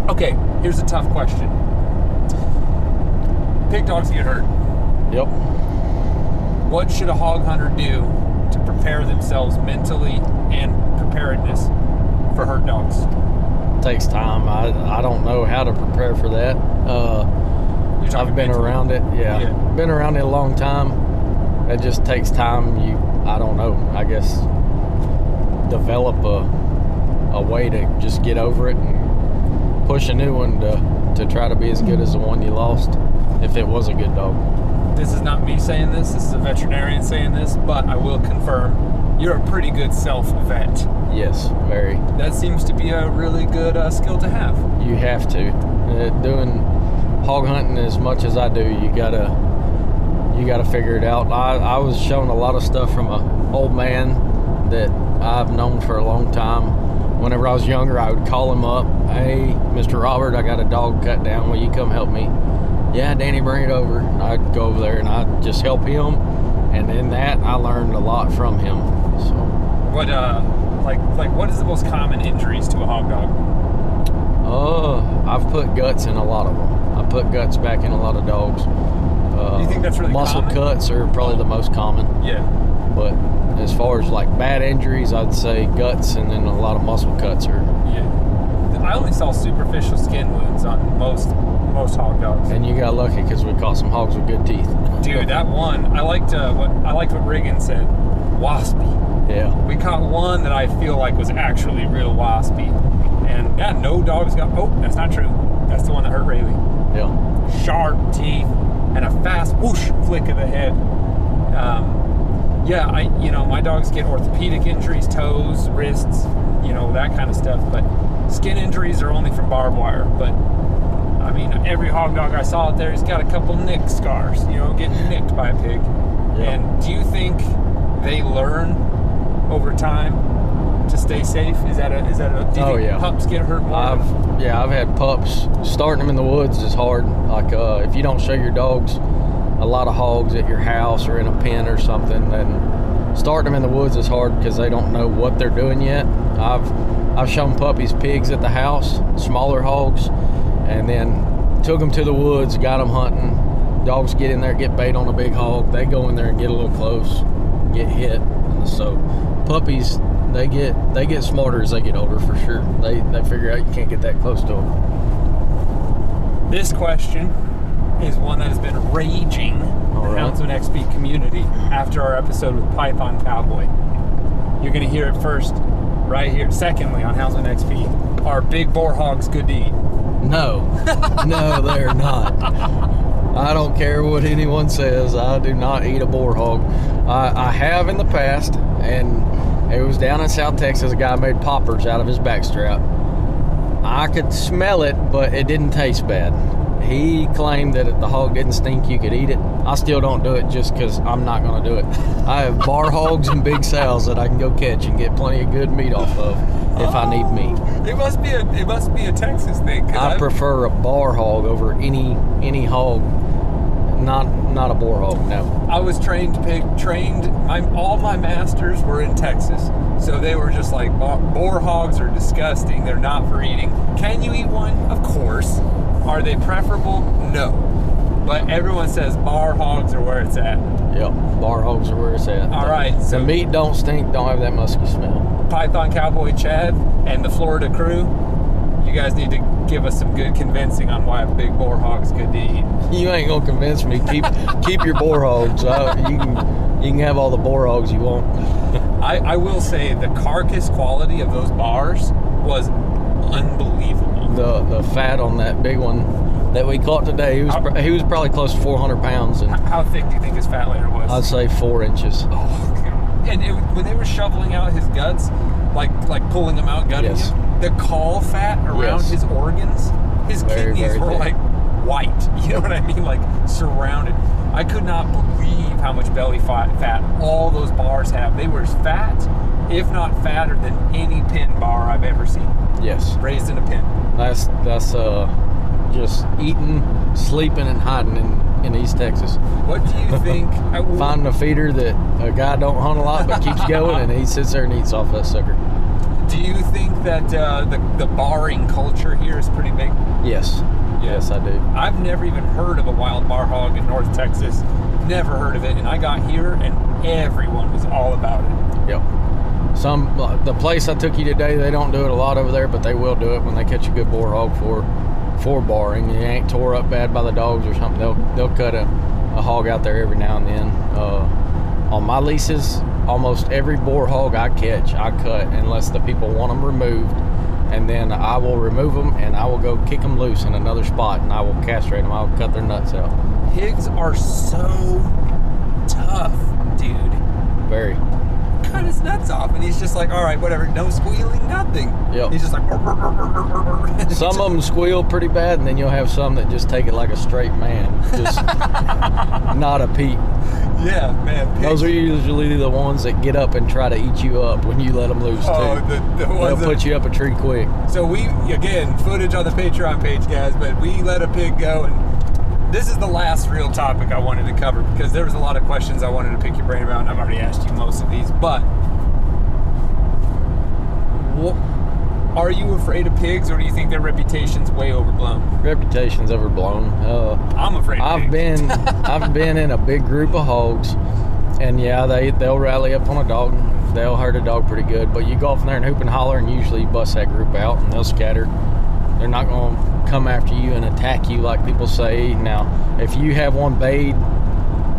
okay. Here's a tough question. Pig dogs get hurt. Yep. What should a hog hunter do to prepare themselves mentally and preparedness for hurt dogs? Takes time. I don't know how to prepare for that. I've been around it. Yeah. Been around it a long time. It just takes time. I don't know. I guess develop a way to just get over it and push a new one to try to be as good as the one you lost, if it was a good dog. This is not me saying this is a veterinarian saying this, but I will confirm you're a pretty good self-vet. Yes, very. That seems to be a really good skill to have. You have to. Doing hog hunting as much as I do, you gotta figure it out. I was shown a lot of stuff from an old man that I've known for a long time. Whenever I was younger, I would call him up. "Hey, Mr. Robert, I got a dog cut down. Will you come help me?" "Yeah, Danny, bring it over." And I'd go over there and I'd just help him. And in that, I learned a lot from him. So, what is the most common injuries to a hog dog? I've put guts in a lot of them. I put guts back in a lot of dogs. You think that's really muscle common? cuts are probably the most common. Yeah. But as far as like bad injuries, I'd say guts, and then a lot of muscle cuts are. Yeah. I only saw superficial skin wounds on most hog dogs. And you got lucky because we caught some hogs with good teeth. Dude, that one, I liked what Riggin said. Waspy. Yeah. We caught one that I feel like was actually real waspy. And yeah, no dogs got... Oh, that's not true. That's the one that hurt Rayleigh. Yeah. Sharp teeth and a fast whoosh flick of the head. My dogs get orthopedic injuries, toes, wrists, that kind of stuff. But skin injuries are only from barbed wire. But I mean, every hog dog I saw out there, he's got a couple nick scars, you know, getting nicked by a pig. Yeah. And do you think they learn over time to stay safe? Do you think pups get hurt more? I've had pups. Starting them in the woods is hard. Like if you don't show your dogs a lot of hogs at your house or in a pen or something, then starting them in the woods is hard because they don't know what they're doing yet. I've shown puppies pigs at the house, smaller hogs, and then took them to the woods, got them hunting. Dogs get in there, get bait on a big hog. They go in there and get a little close, get hit. So puppies, they get smarter as they get older for sure. They figure out you can't get that close to them. This question is one that has been raging in the Houndsman XP community after our episode with Python Cowboy. You're going to hear it first right here. Secondly, on Houndsman XP, are big boar hogs good to eat? No, no, they're not. I don't care what anyone says. I do not eat a boar hog. I have in the past, and it was down in South Texas. A guy made poppers out of his backstrap. I could smell it, but it didn't taste bad. He claimed that if the hog didn't stink, you could eat it. I still don't do it just because I'm not going to do it. I have bar hogs and big sows that I can go catch and get plenty of good meat off of if I need meat. It must be a Texas thing. I prefer a bar hog over any hog. Not a boar hog, no. I was trained. All my masters were in Texas, so they were just like, boar hogs are disgusting. They're not for eating. Can you eat one? Of course. Are they preferable? No. But everyone says bar hogs are where it's at. Yep, bar hogs are where it's at. All right. So the meat don't stink, don't have that musky smell. Python Cowboy Chad and the Florida crew, you guys need to give us some good convincing on why a big boar hog is good to eat. You ain't gonna convince me. Keep your boar hogs. You can have all the boar hogs you want. I will say the carcass quality of those bars was unbelievable. The fat on that big one that we caught today, he was probably close to 400 pounds. And how thick do you think his fat layer was? I'd say 4 inches. Oh, and when they were shoveling out his guts, like pulling them out, gutting him, the caul fat around his organs, his kidneys were like white. You know what I mean? Like surrounded. I could not believe how much belly fat all those bars have. They were fat, if not fatter than any pin bar I've ever seen. Yes. Raised in a pen. That's just eating, sleeping, and hiding in East Texas. What do you think? Finding a feeder that a guy don't hunt a lot but keeps going, and he sits there and eats off that sucker. Do you think that the barring culture here is pretty big? Yes. Yes, I do. I've never even heard of a wild bar hog in North Texas. Never heard of it. And I got here and everyone was all about it. Yep. The place I took you today, they don't do it a lot over there, but they will do it when they catch a good boar hog for barring. You ain't tore up bad by the dogs or something. They'll cut a hog out there every now and then. On my leases, almost every boar hog I catch, I cut unless the people want them removed. And then I will remove them and I will go kick them loose in another spot and I will castrate them. I will cut their nuts out. Pigs are so tough, dude. Very. Cut his nuts off and he's just like, all right, whatever, no squealing, nothing. Yep. He's just like some of them squeal pretty bad, and then you'll have some that just take it like a straight man, just not a peep. Yeah, man. Pigs. Those are usually the ones that get up and try to eat you up when you let them loose too. They'll put you up a tree quick. So we, again, footage on the Patreon page, guys, but we let a pig go, and this is the last real topic I wanted to cover because there was a lot of questions I wanted to pick your brain about, and I've already asked you most of these, but are you afraid of pigs, or do you think their reputation's way overblown? Reputation's overblown. I'm afraid of pigs. I've been in a big group of hogs, and yeah, they'll rally up on a dog. They'll hurt a dog pretty good, but you go off in there and hoop and holler and usually bust that group out and they'll scatter. They're not going to come after you and attack you like people say. Now, if you have one bayed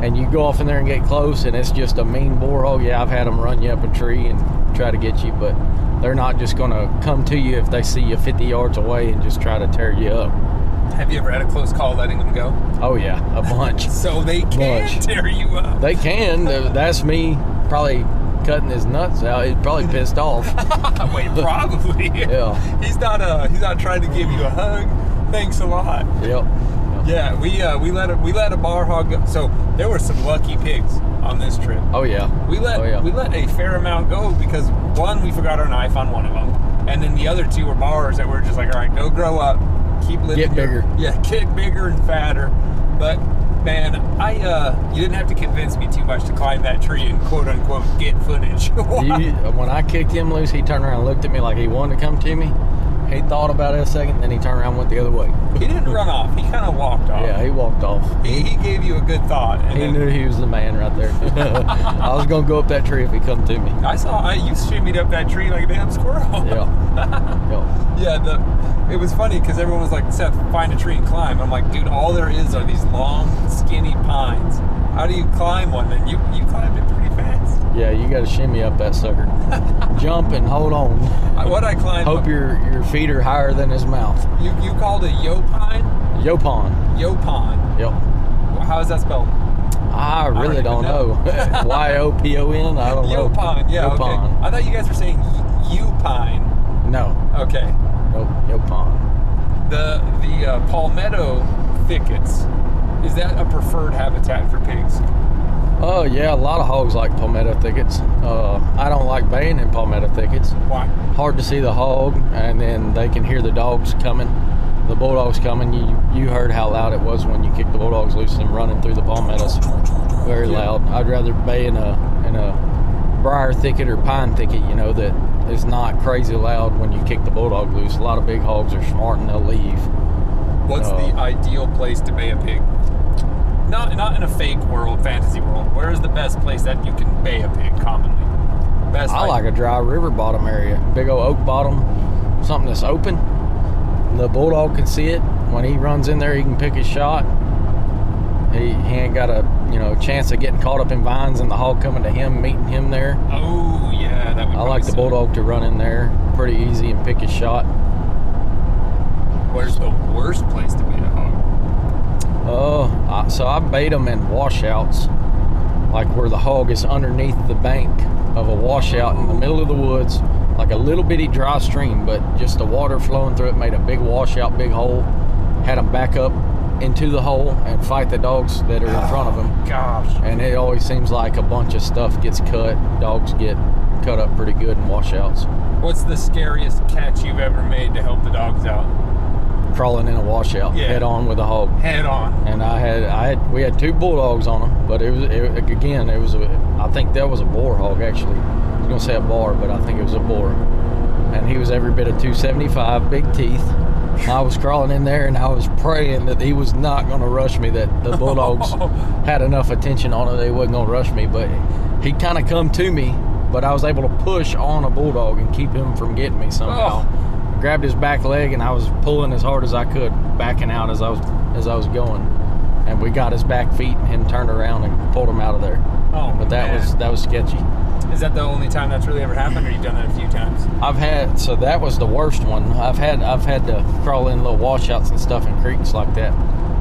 and you go off in there and get close and it's just a mean boar hog, yeah, I've had them run you up a tree and try to get you, but they're not just going to come to you if they see you 50 yards away and just try to tear you up. Have you ever had a close call letting them go? Oh, yeah, a bunch. So they can tear you up. They can. That's me probably cutting his nuts out. He's probably pissed off. Wait, probably. Yeah. He's not trying to give you a hug. Thanks a lot. Yep. Yeah, we let a bar hog go. So there were some lucky pigs on this trip. Oh yeah. We let a fair amount go because one, we forgot our knife on one of them, and then the other two were bars that were just like, all right, go grow up, keep living. Get bigger. Get bigger and fatter. But man, you didn't have to convince me too much to climb that tree and quote unquote get footage. When I kicked him loose, he turned around and looked at me like he wanted to come to me. He thought about it a second, then he turned around and went the other way. He didn't run off. He kind of walked off. Yeah, he walked off. He gave you a good thought. And he knew he was the man right there. I was going to go up that tree if he come to me. I saw you shimmied up that tree like a damn squirrel. Yeah. Yeah, it was funny because everyone was like, Seth, find a tree and climb. I'm like, dude, all there is are these long, skinny pines. How do you climb one? And you climbed it pretty fast. Yeah, you got to shimmy up that sucker. Jump and hold on. What I climbed. Hope your feet are higher than his mouth. You called it Yopine? Yopon. Yopine. Yep. How is that spelled? I really don't know. Yopon? I don't know. Yopine. Yeah. Yopon. Okay. I thought you guys were saying Upine. No. Okay. Nope. Yopon. The palmetto thickets. Is that a preferred habitat for pigs? Oh yeah, a lot of hogs like palmetto thickets. I don't like baying in palmetto thickets. Why? Hard to see the hog, and then they can hear the dogs coming, the bulldogs coming. You heard how loud it was when you kicked the bulldogs loose and running through the palmettos. Very loud. I'd rather bay in a briar thicket or pine thicket, that is not crazy loud when you kick the bulldog loose. A lot of big hogs are smart and they'll leave. What's the ideal place to bay a pig? Not in a fake world, fantasy world. Where is the best place that you can bay a pig commonly? I like a dry river bottom area, big old oak bottom, something that's open. The bulldog can see it. When he runs in there, he can pick his shot. He ain't got a chance of getting caught up in vines and the hog coming to him, meeting him there. Oh yeah, that would. I like the bulldog to run in there pretty easy and pick his shot. Where's the worst place to bait a hog? So I bait them in washouts, like where the hog is underneath the bank of a washout in the middle of the woods, like a little bitty dry stream, but just the water flowing through it made a big washout, big hole. Had them back up into the hole and fight the dogs that are in front of them. Gosh. And it always seems like a bunch of stuff gets cut. Dogs get cut up pretty good in washouts. What's the scariest catch you've ever made to help the dogs out? Crawling in a washout, head on with a hog. Head on. And we had two bulldogs on them, but I think that was a boar hog actually. I was gonna say a bar, but I think it was a boar. And he was every bit of 275, big teeth. I was crawling in there and I was praying that he was not gonna rush me, that the bulldogs had enough attention on it, they wasn't gonna rush me, but he kind of come to me, but I was able to push on a bulldog and keep him from getting me somehow. Grabbed his back leg and I was pulling as hard as I could, backing out as I was going, and we got his back feet and him turned around and pulled him out of there. Oh, but that was sketchy. Is that the only time that's really ever happened, or you've done that a few times? So that was the worst one. I've had to crawl in little washouts and stuff in creeks like that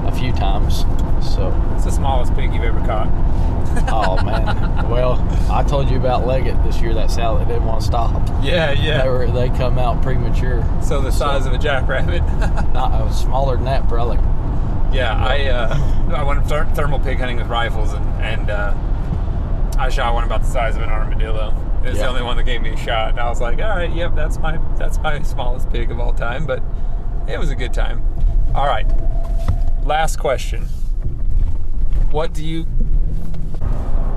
a few times. So it's the smallest pig you've ever caught. Oh man. Well, I told you about Leggett this year, that sow that didn't want to stop. Yeah. They come out premature. So the size of a jackrabbit. Not smaller than that, probably. Yeah, I went thermal pig hunting with rifles, and I shot one about the size of an armadillo. It's the only one that gave me a shot, and I was like, all right, yep, that's my smallest pig of all time, but it was a good time. All right, last question. What do you?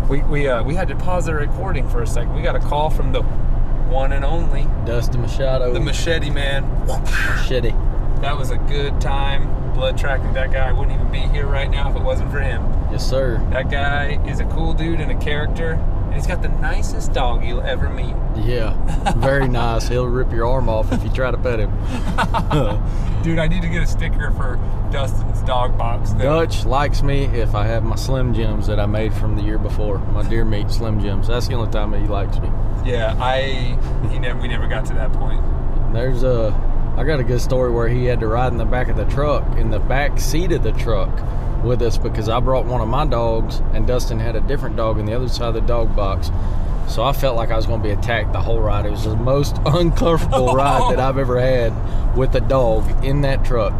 We had to pause the recording for a second. We got a call from the one and only Dustin Machado, the Machete Man. Machete. That was a good time. Blood tracking that guy. I wouldn't even be here right now if it wasn't for him. Yes, sir. That guy is a cool dude and a character, and he's got the nicest dog you'll ever meet. Yeah, very nice. He'll rip your arm off if you try to pet him. Dude, I need to get a sticker for Dustin's dog box. Dutch likes me if I have my Slim Jims that I made from the year before, my deer meat Slim Jims. That's the only time that he likes me. Yeah, we never got to that point. I got a good story where he had to ride in the back of the truck, in the back seat of the truck with us, because I brought one of my dogs and Dustin had a different dog on the other side of the dog box. So I felt like I was going to be attacked the whole ride. It was the most uncomfortable ride that I've ever had with a dog in that truck.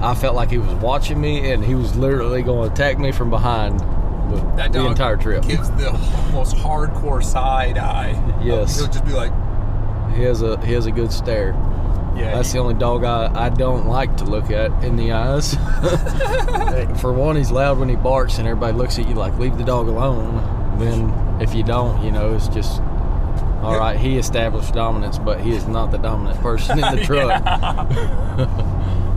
I felt like he was watching me, and he was literally going to attack me from behind the entire trip. Gives the most hardcore side eye. Yes. He'll just be like, he has a good stare. yeah. That's the only dog I don't like to look at in the eyes. For one, he's loud when he barks, and everybody looks at you like, leave the dog alone. Then if you don't, it's just, all right, he established dominance, but he is not the dominant person in the truck.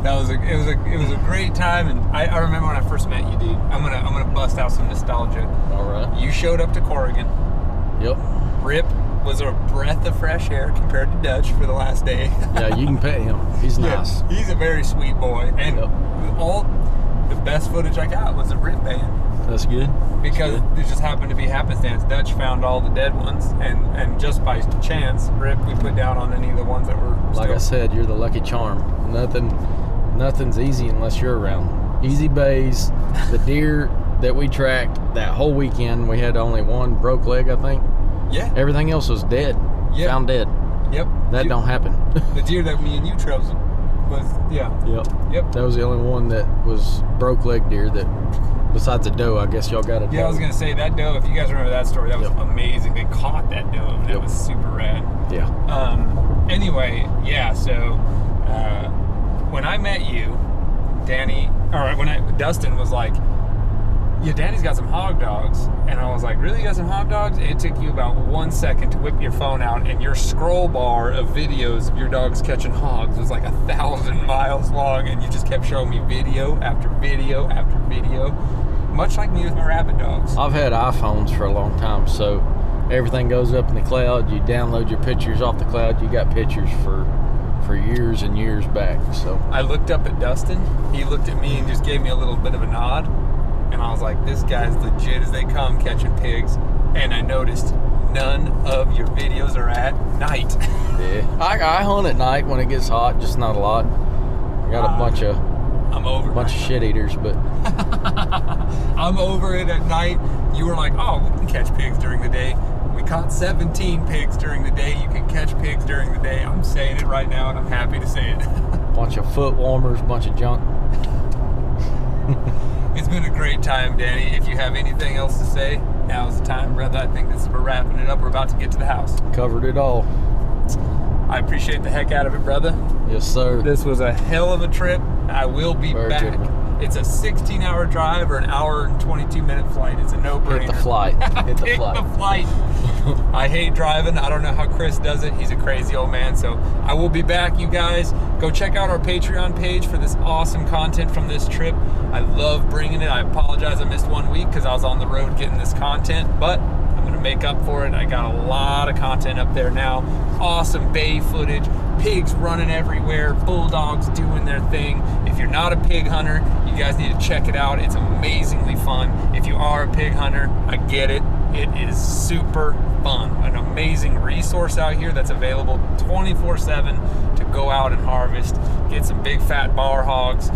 It was a great time, and I remember when I first met you, dude. I'm gonna bust out some nostalgia. All right. You showed up to Corrigan. Yep. Rip was a breath of fresh air compared to Dutch for the last day. Yeah, you can pet him. He's nice. Yeah, he's a very sweet boy, and all the best footage I got was a Rip band. That's good. Because it just happened to be happenstance. Dutch found all the dead ones, and just by chance, Rip we put down on any of the ones that were like I said, you're the lucky charm. Nothing's easy unless you're around. Easy bays, the deer that we tracked that whole weekend, we had only one broke leg, I think. Yeah. Everything else was dead. Yeah. Found dead. Yep. That don't happen. The deer that me and you chose was Yep. That was the only one that was broke leg deer that, besides a doe, I guess y'all got a doe. Yeah, I was gonna say that doe. If you guys remember that story, that was amazing. They caught that doe, and that was super rad. Yeah. Anyway, yeah. So when I met you, Dustin was like, yeah, Danny's got some hog dogs. And I was like, really, you got some hog dogs? It took you about 1 second to whip your phone out, and your scroll bar of videos of your dogs catching hogs was like 1,000 miles long, and you just kept showing me video after video after video, much like me with my rabbit dogs. I've had iPhones for a long time, so everything goes up in the cloud. You download your pictures off the cloud. You got pictures for years and years back. So I looked up at Dustin. He looked at me and just gave me a little bit of a nod. And I was like, this guy's legit as they come catching pigs. And I noticed none of your videos are at night. Yeah. I hunt at night when it gets hot, just not a lot. I got a bunch of shit eaters, but I'm over it at night. You were like, oh, we can catch pigs during the day. We caught 17 pigs during the day. You can catch pigs during the day. I'm saying it right now, and I'm happy to say it. Bunch of foot warmers, bunch of junk. It's been a great time, Danny. If you have anything else to say, now's the time, brother. I think we're wrapping it up. We're about to get to the house. Covered it all. I appreciate the heck out of it, brother. Yes, sir. This was a hell of a trip. I will be back. Good. It's a 16-hour drive or an hour and 22-minute flight. It's a no-brainer. Hit the flight. Hit the Hit flight. the flight. I hate driving. I don't know how Chris does it. He's a crazy old man. So I will be back, you guys. Go check out our Patreon page for this awesome content from this trip. I love bringing it. I apologize I missed 1 week because I was on the road getting this content, but I'm going to make up for it. I got a lot of content up there now. Awesome bay footage, pigs running everywhere, bulldogs doing their thing. If you're not a pig hunter, you guys need to check it out. It's amazingly fun. If you are a pig hunter, I get it. It is super fun. An amazing resource out here that's available 24/7 to go out and harvest. Get some big fat bar hogs.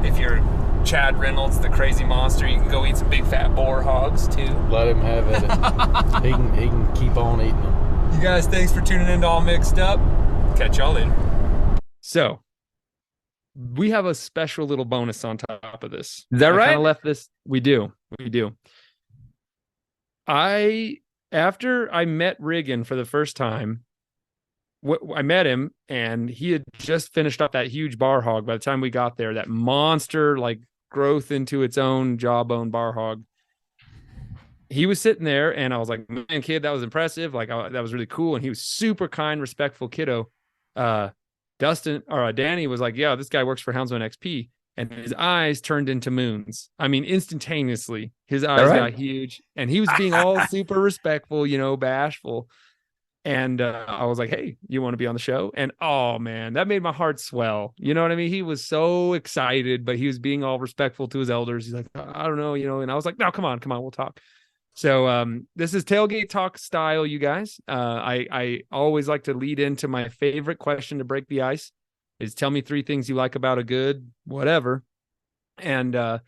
If you're Chad Reynolds, the crazy monster, you can go eat some big fat boar hogs too. Let him have it. He can keep on eating them. You guys, thanks for tuning in to All Mixed Up. Catch y'all later. So we have a special little bonus on top of this. Is that right? I left this. We do. After I met Riggin for the first time, I met him and he had just finished up that huge bar hog. By the time we got there, that monster, like growth into its own jawbone bar hog. He was sitting there and I was like, man, kid, that was impressive. Like that was really cool. And he was super kind, respectful kiddo. Danny was like, yeah, this guy works for Houndsman XP. And his eyes turned into moons. I mean, instantaneously, his eyes got huge and he was being all super respectful, bashful. And I was like, hey, you want to be on the show? And oh man, that made my heart swell. You know what I mean? He was so excited, but he was being all respectful to his elders. He's like, I don't know, and I was like, no, come on, we'll talk. So this is tailgate talk style, you guys. I always like to lead into my favorite question to break the ice is tell me 3 things you like about a good whatever. And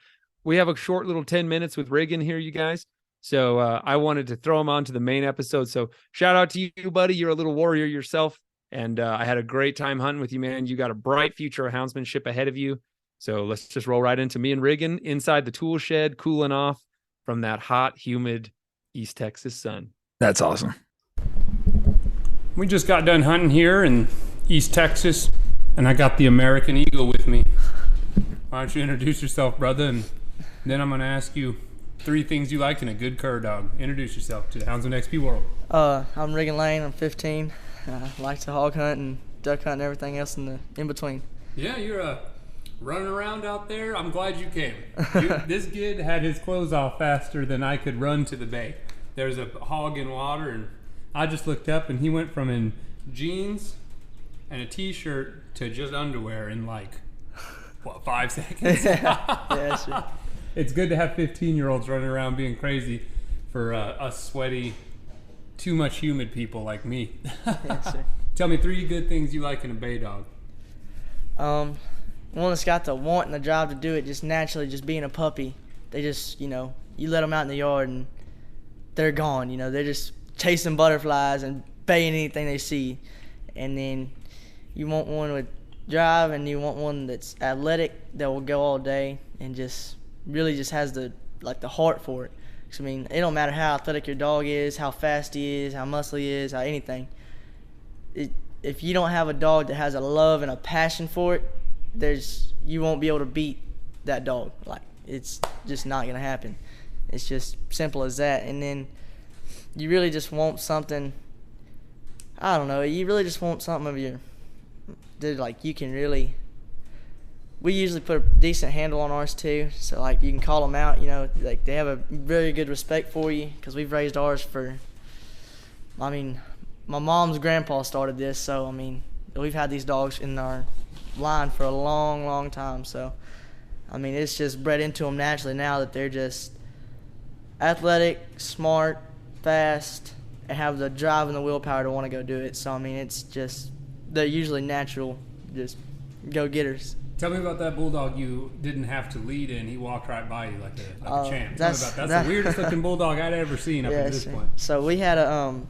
we have a short little 10 minutes with Riggin here, you guys. So I wanted to throw him on to the main episode. So shout out to you, buddy. You're a little warrior yourself. And I had a great time hunting with you, man. You got a bright future of houndsmanship ahead of you. So let's just roll right into me and Riggin inside the tool shed, cooling off from that hot, humid East Texas sun. That's awesome. We just got done hunting here in East Texas, and I got the American Eagle with me. Why don't you introduce yourself, brother, and then I'm going to ask you 3 things you like in a good cur dog. Introduce yourself to the Houndsman XP world. I'm Riggin Lane. I'm 15. I like to hog hunt and duck hunt and everything else in between. Yeah, you're running around out there. I'm glad you came. This kid had his clothes off faster than I could run to the bay. There's a hog in water, and I just looked up, and he went from in jeans and a t-shirt to just underwear in like, what, 5 seconds? Yeah, sure. It's good to have 15-year-olds running around being crazy for us sweaty, too much humid people like me. Yeah, sure. Tell me 3 good things you like in a bay dog. One that's got the want and the drive to do it just naturally, just being a puppy. They just, you let them out in the yard and they're gone. They're just chasing butterflies and baying anything they see. And then you want one with drive, and you want one that's athletic that will go all day and just really just has the heart for it. 'Cause, it don't matter how athletic your dog is, how fast he is, how muscly he is, how anything. If you don't have a dog that has a love and a passion for it, you won't be able to beat that dog. It's just not gonna happen. It's just simple as that. And then you really just want something, I don't know, you really just want something of your, that you can really, we usually put a decent handle on ours too, so you can call them out, they have a very good respect for you, because we've raised ours for, my mom's grandpa started this, so we've had these dogs in our line for a long, long time. So it's just bred into them naturally now that they're just athletic, smart, fast, and have the drive and the willpower to want to go do it. So it's just, they're usually natural, just go-getters. Tell me about that bulldog you didn't have to lead in. He walked right by you like a champ. Tell me about that. That's the weirdest looking bulldog I'd ever seen up to this point. So we had a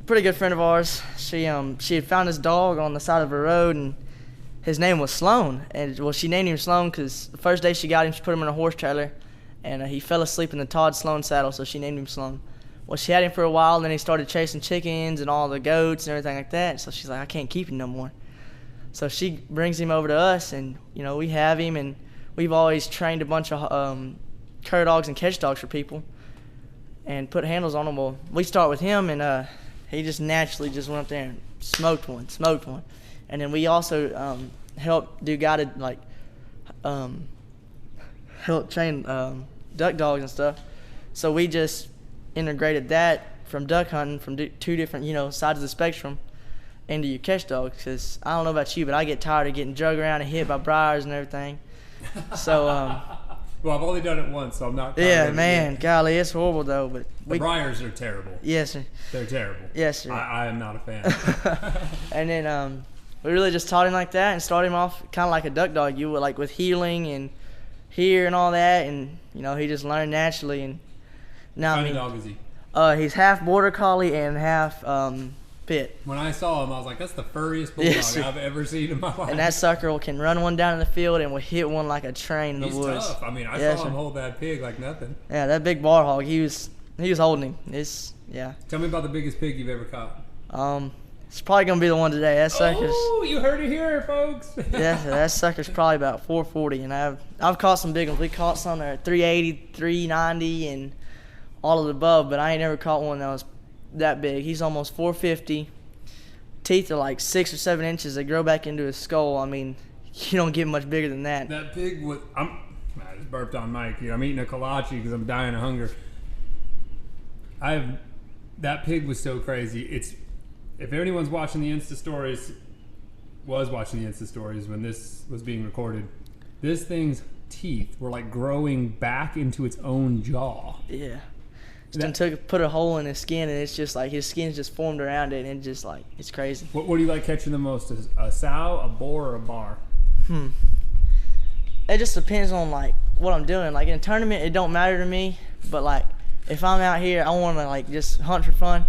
pretty good friend of ours. She had found this dog on the side of a road, and his name was Sloan. And she named him Sloan because the first day she got him, she put him in a horse trailer, and he fell asleep in the Todd Sloan saddle, so she named him Sloan. Well, she had him for a while, and then he started chasing chickens and all the goats and everything like that. So she's like, I can't keep him no more. So she brings him over to us, and we have him, and we've always trained a bunch of cur dogs and catch dogs for people, and put handles on them. Well, we start with him, and he just naturally just went up there and smoked one. And then we also help do guided, help train duck dogs and stuff. So we just integrated that from duck hunting from 2 different, sides of the spectrum into your catch dogs. Because I don't know about you, but I get tired of getting dragged around and hit by briars and everything. So, well, I've only done it once, so I'm not. Yeah, man, golly, it's horrible though. But the briars are terrible. Yes, sir. They're terrible. Yes, sir. I am not a fan. And then we really just taught him like that and started him off kind of like a duck dog. You would with heeling and here and all that, and he just learned naturally. And now what kind of dog is he? He's half border collie and half pit. When I saw him, I was like, that's the furriest bulldog I've ever seen in my life. And that sucker can run one down in the field and will hit one like a train in the woods. He's tough. I saw him hold that pig like nothing. Yeah, that big bar hog, he was holding him. Yeah. Tell me about the biggest pig you've ever caught. It's probably gonna be the one today. That sucker's. Oh, you heard it here, folks. Yeah, that sucker's probably about 440, and I've caught some big ones. We caught some that are 380, 390, and all of the above, but I ain't never caught one that was that big. He's almost 450. Teeth are 6 or 7 inches. They grow back into his skull. You don't get much bigger than that. That pig was. I just burped on Mike here. I'm eating a kolache because I'm dying of hunger. That pig was so crazy. If anyone's watching the Insta stories, when this was being recorded, this thing's teeth were growing back into its own jaw. Yeah. Put a hole in his skin, and it's just his skin's just formed around it, and it just it's crazy. What do you like catching the most? A sow, a boar, or a bar? It just depends on what I'm doing. In a tournament, it don't matter to me, but if I'm out here, I want to just hunt for fun.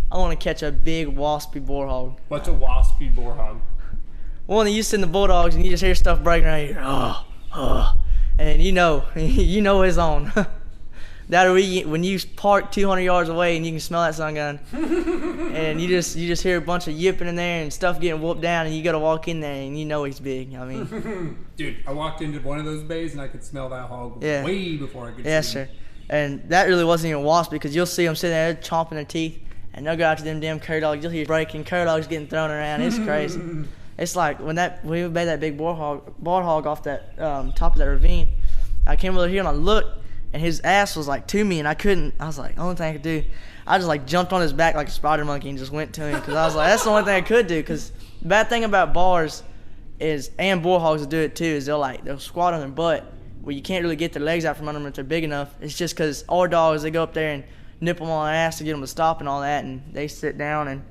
I want to catch a big waspy boar hog. What's a waspy boar hog? Well, you sit in the bulldogs and you just hear stuff breaking around here. And you know it's on. That when you park 200 yards away and you can smell that sun gun, and you just hear a bunch of yipping in there and stuff getting whooped down, and you got to walk in there and you know he's big. I mean, dude, I walked into one of those bays and I could smell that hog way before I could see him. Sir. And that really wasn't even wasp, because you'll see them sitting there chomping their teeth, and they'll go after them damn cur dogs. You'll hear breaking, cur dogs getting thrown around. It's crazy. It's like when we made that big boar hog off that top of that ravine. I came over here and I looked, and his ass was like to me, and I was like, only thing I could do, I just like jumped on his back like a spider monkey and just went to him, because I was like, that's the only thing I could do. Because the bad thing about bars is, and bull hogs will do it too, is they'll squat on their butt where you can't really get their legs out from under them if they're big enough. It's just because our dogs, they go up there and nip them on the ass to get them to stop and all that, and they sit down and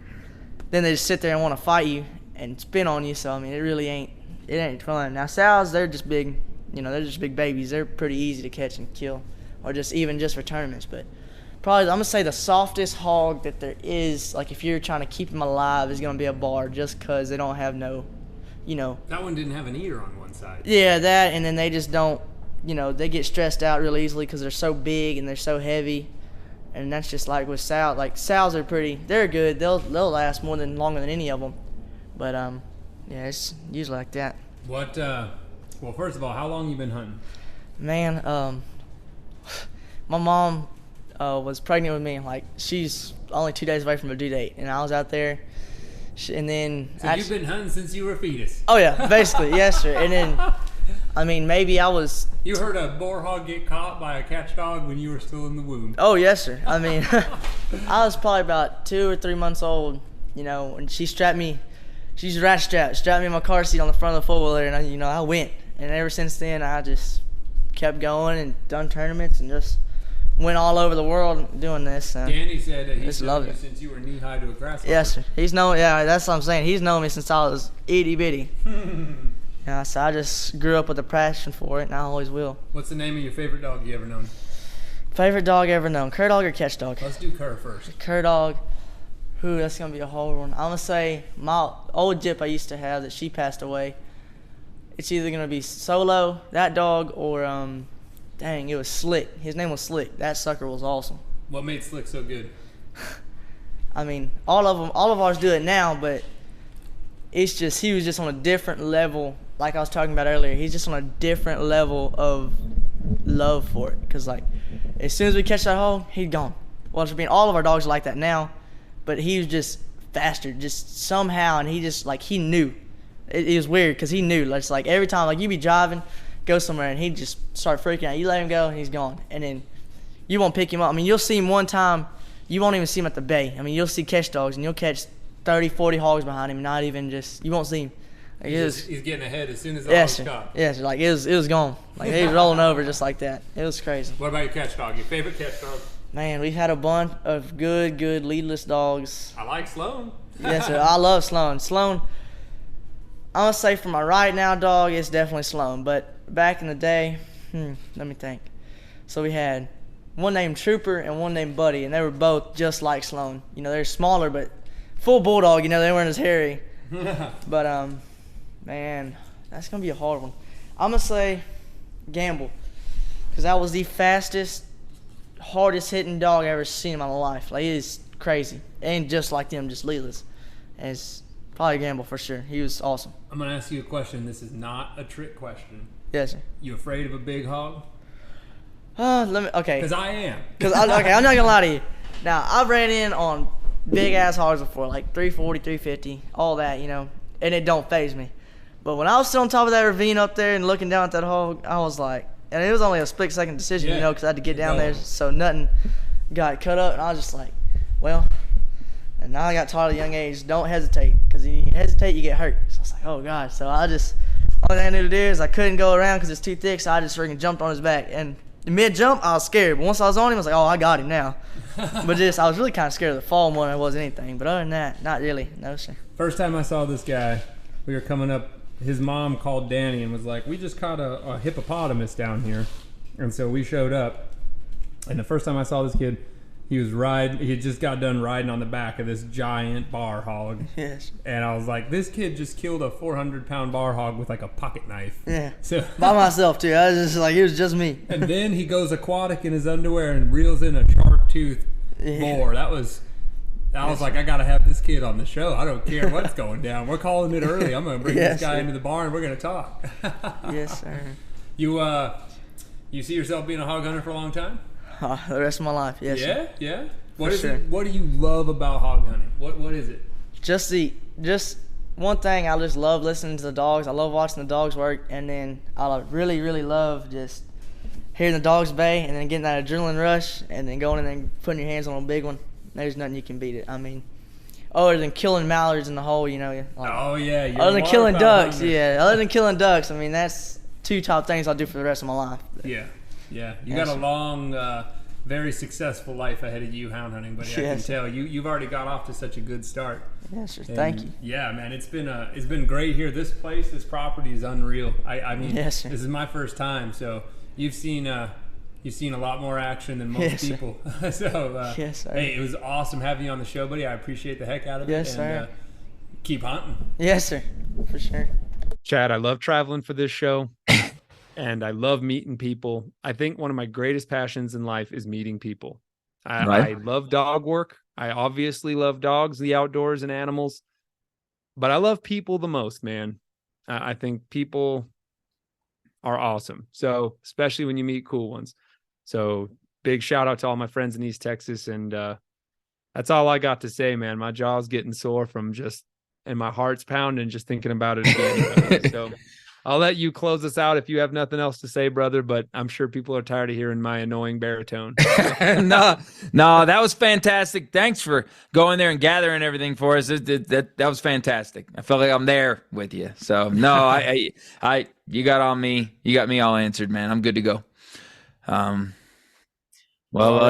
then they just sit there and want to fight you and spin on you. So I mean, it ain't fun. Now sows, they're just big, they're just big babies. They're pretty easy to catch and kill, or just for tournaments. But probably I'm gonna say the softest hog that there is, like if you're trying to keep them alive, is gonna be a bar, just because they don't have no, That one didn't have an eater on one side. Yeah, that, and then they just don't, they get stressed out real easily because they're so big and they're so heavy. And that's just like with sows. Like sows are they're good. They'll last longer than any of them. But yeah, it's usually like that. What? Well, first of all, how long you been hunting? Man, my mom was pregnant with me. Like she's only 2 days away from her due date, and I was out there. And then so you've been hunting since you were a fetus. Oh yeah, basically, yes sir. And then, I mean, maybe I was. You heard a boar hog get caught by a catch dog when you were still in the womb. Oh yes sir. I mean, I was probably about 2 or 3 months old, and she strapped me. She's strapped me in my car seat on the front of the four-wheeler, and I went. And ever since then, I just kept going and done tournaments and just went all over the world doing this. So Danny said that he's known you it since you were knee-high to a grasshopper. Yes, sir. Yeah, that's what I'm saying. He's known me since I was itty-bitty. Yeah, so I just grew up with a passion for it, and I always will. What's the name of your favorite dog you ever known? Favorite dog ever known? Cur dog or catch dog? Let's do cur first. Cur dog. Ooh, that's going to be a hard one. I'm going to say my old Jip I used to have that she passed away. It's either going to be Solo, that dog, or, dang, it was Slick. His name was Slick. That sucker was awesome. What made Slick so good? I mean, all of ours do it now, but it's just, he was just on a different level. Like I was talking about earlier, he's just on a different level of love for it. Because, like, as soon as we catch that hog, he's gone. Well, I mean, all of our dogs are like that now, but he was just faster, just somehow, and he just, like, he knew. It was weird because he knew. It's like every time, like, you be driving, go somewhere, and he'd just start freaking out. You let him go, and he's gone. And then you won't pick him up. I mean, you'll see him one time, you won't even see him at the bay. I mean, you'll see catch dogs, and you'll catch 30, 40 hogs behind him, not even just, you won't see him. Like, he's getting ahead as soon as the hog's caught. Yes, like it was gone. Like he was rolling over just like that. It was crazy. What about your catch dog? Your favorite catch dog? Man, we've had a bunch of good leadless dogs. I like Sloan. Yes, sir. I love Sloan. Sloan, I'm going to say for my right now dog, it's definitely Sloan. But back in the day, let me think. So we had one named Trooper and one named Buddy, and they were both just like Sloan. They're smaller, but full bulldog, they weren't as hairy. But, man, that's going to be a hard one. I'm going to say Gamble, because that was the fastest, hardest hitting dog I ever seen in my life. Like, it is crazy. And just like them, just leadless. And it's probably Gamble for sure. He was awesome. I'm going to ask you a question. This is not a trick question. Yes, sir. You afraid of a big hog? Okay. Because I am. I'm not going to lie to you. Now, I've ran in on big-ass hogs before, like 340, 350, all that, and it don't faze me. But when I was still on top of that ravine up there and looking down at that hog, I was like, and it was only a split-second decision, because I had to get down there, so nothing got cut up, and I was just like, well, and now I got taught at a young age, don't hesitate, because if you hesitate, you get hurt. So I was like, oh, God. So only thing I knew to do is I couldn't go around because it's too thick, so I just freaking jumped on his back. And mid-jump, I was scared, but once I was on him, I was like, oh, I got him now. But I was really kind of scared of the fall more than I was anything. But other than that, not really. No, sir. First time I saw this guy, we were coming up, his mom called Danny and was like, we just caught a hippopotamus down here. And so we showed up. And the first time I saw this kid, He was riding. He had just got done riding on the back of this giant bar hog. Yes. And I was like, this kid just killed a 400-pound bar hog with like a pocket knife. Yeah. So by myself too. I was just like, it was just me. And then he goes aquatic in his underwear and reels in a sharp tooth boar. I was like, I gotta have this kid on the show. I don't care what's going down. We're calling it early. I'm gonna bring this guy into the barn. We're gonna talk. Yes, sir. You see yourself being a hog hunter for a long time? The rest of my life, yes. Yeah, sir. yeah. What is sure. it? What do you love about hog hunting? What is it? Just one thing, I just love listening to the dogs. I love watching the dogs work, and then I really, really love just hearing the dogs bay, and then getting that adrenaline rush, and then going in and putting your hands on a big one. There's nothing you can beat it. I mean, other than killing mallards in the hole, you know. Oh yeah. Other than killing ducks, Other than killing ducks, I mean, that's 2 top things I'll do for the rest of my life. Yeah. Yeah, you got a long, very successful life ahead of you hound hunting, buddy. I can tell you've already got off to such a good start. Yes, sir. Thank you. Yeah, man, it's been great here. This property is unreal. I mean, yes, this is my first time, so you've seen a lot more action than most people. So yes, sir. Hey, it was awesome having you on the show, buddy. I appreciate the heck out of it. Yes, sir. Keep hunting. Yes, sir. For sure. Chad, I love traveling for this show. And I love meeting people. I think one of my greatest passions in life is meeting people. I love dog work. I obviously love dogs, the outdoors, and animals. But I love people the most, man. I think people are awesome. So, especially when you meet cool ones. So, big shout out to all my friends in East Texas. And that's all I got to say, man. My jaw's getting sore and my heart's pounding just thinking about it again. So, I'll let you close us out if you have nothing else to say, brother, but I'm sure people are tired of hearing my annoying baritone. No, that was fantastic. Thanks for going there and gathering everything for us. That was fantastic. I felt like I'm there with you. So no, I you got on me. You got me all answered, man. I'm good to go. Well,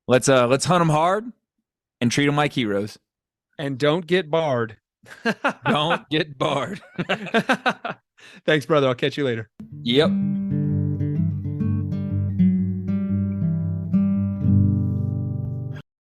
let's hunt them hard and treat them like heroes. And don't get barred. Don't get barred. Thanks, brother. I'll catch you later. Yep.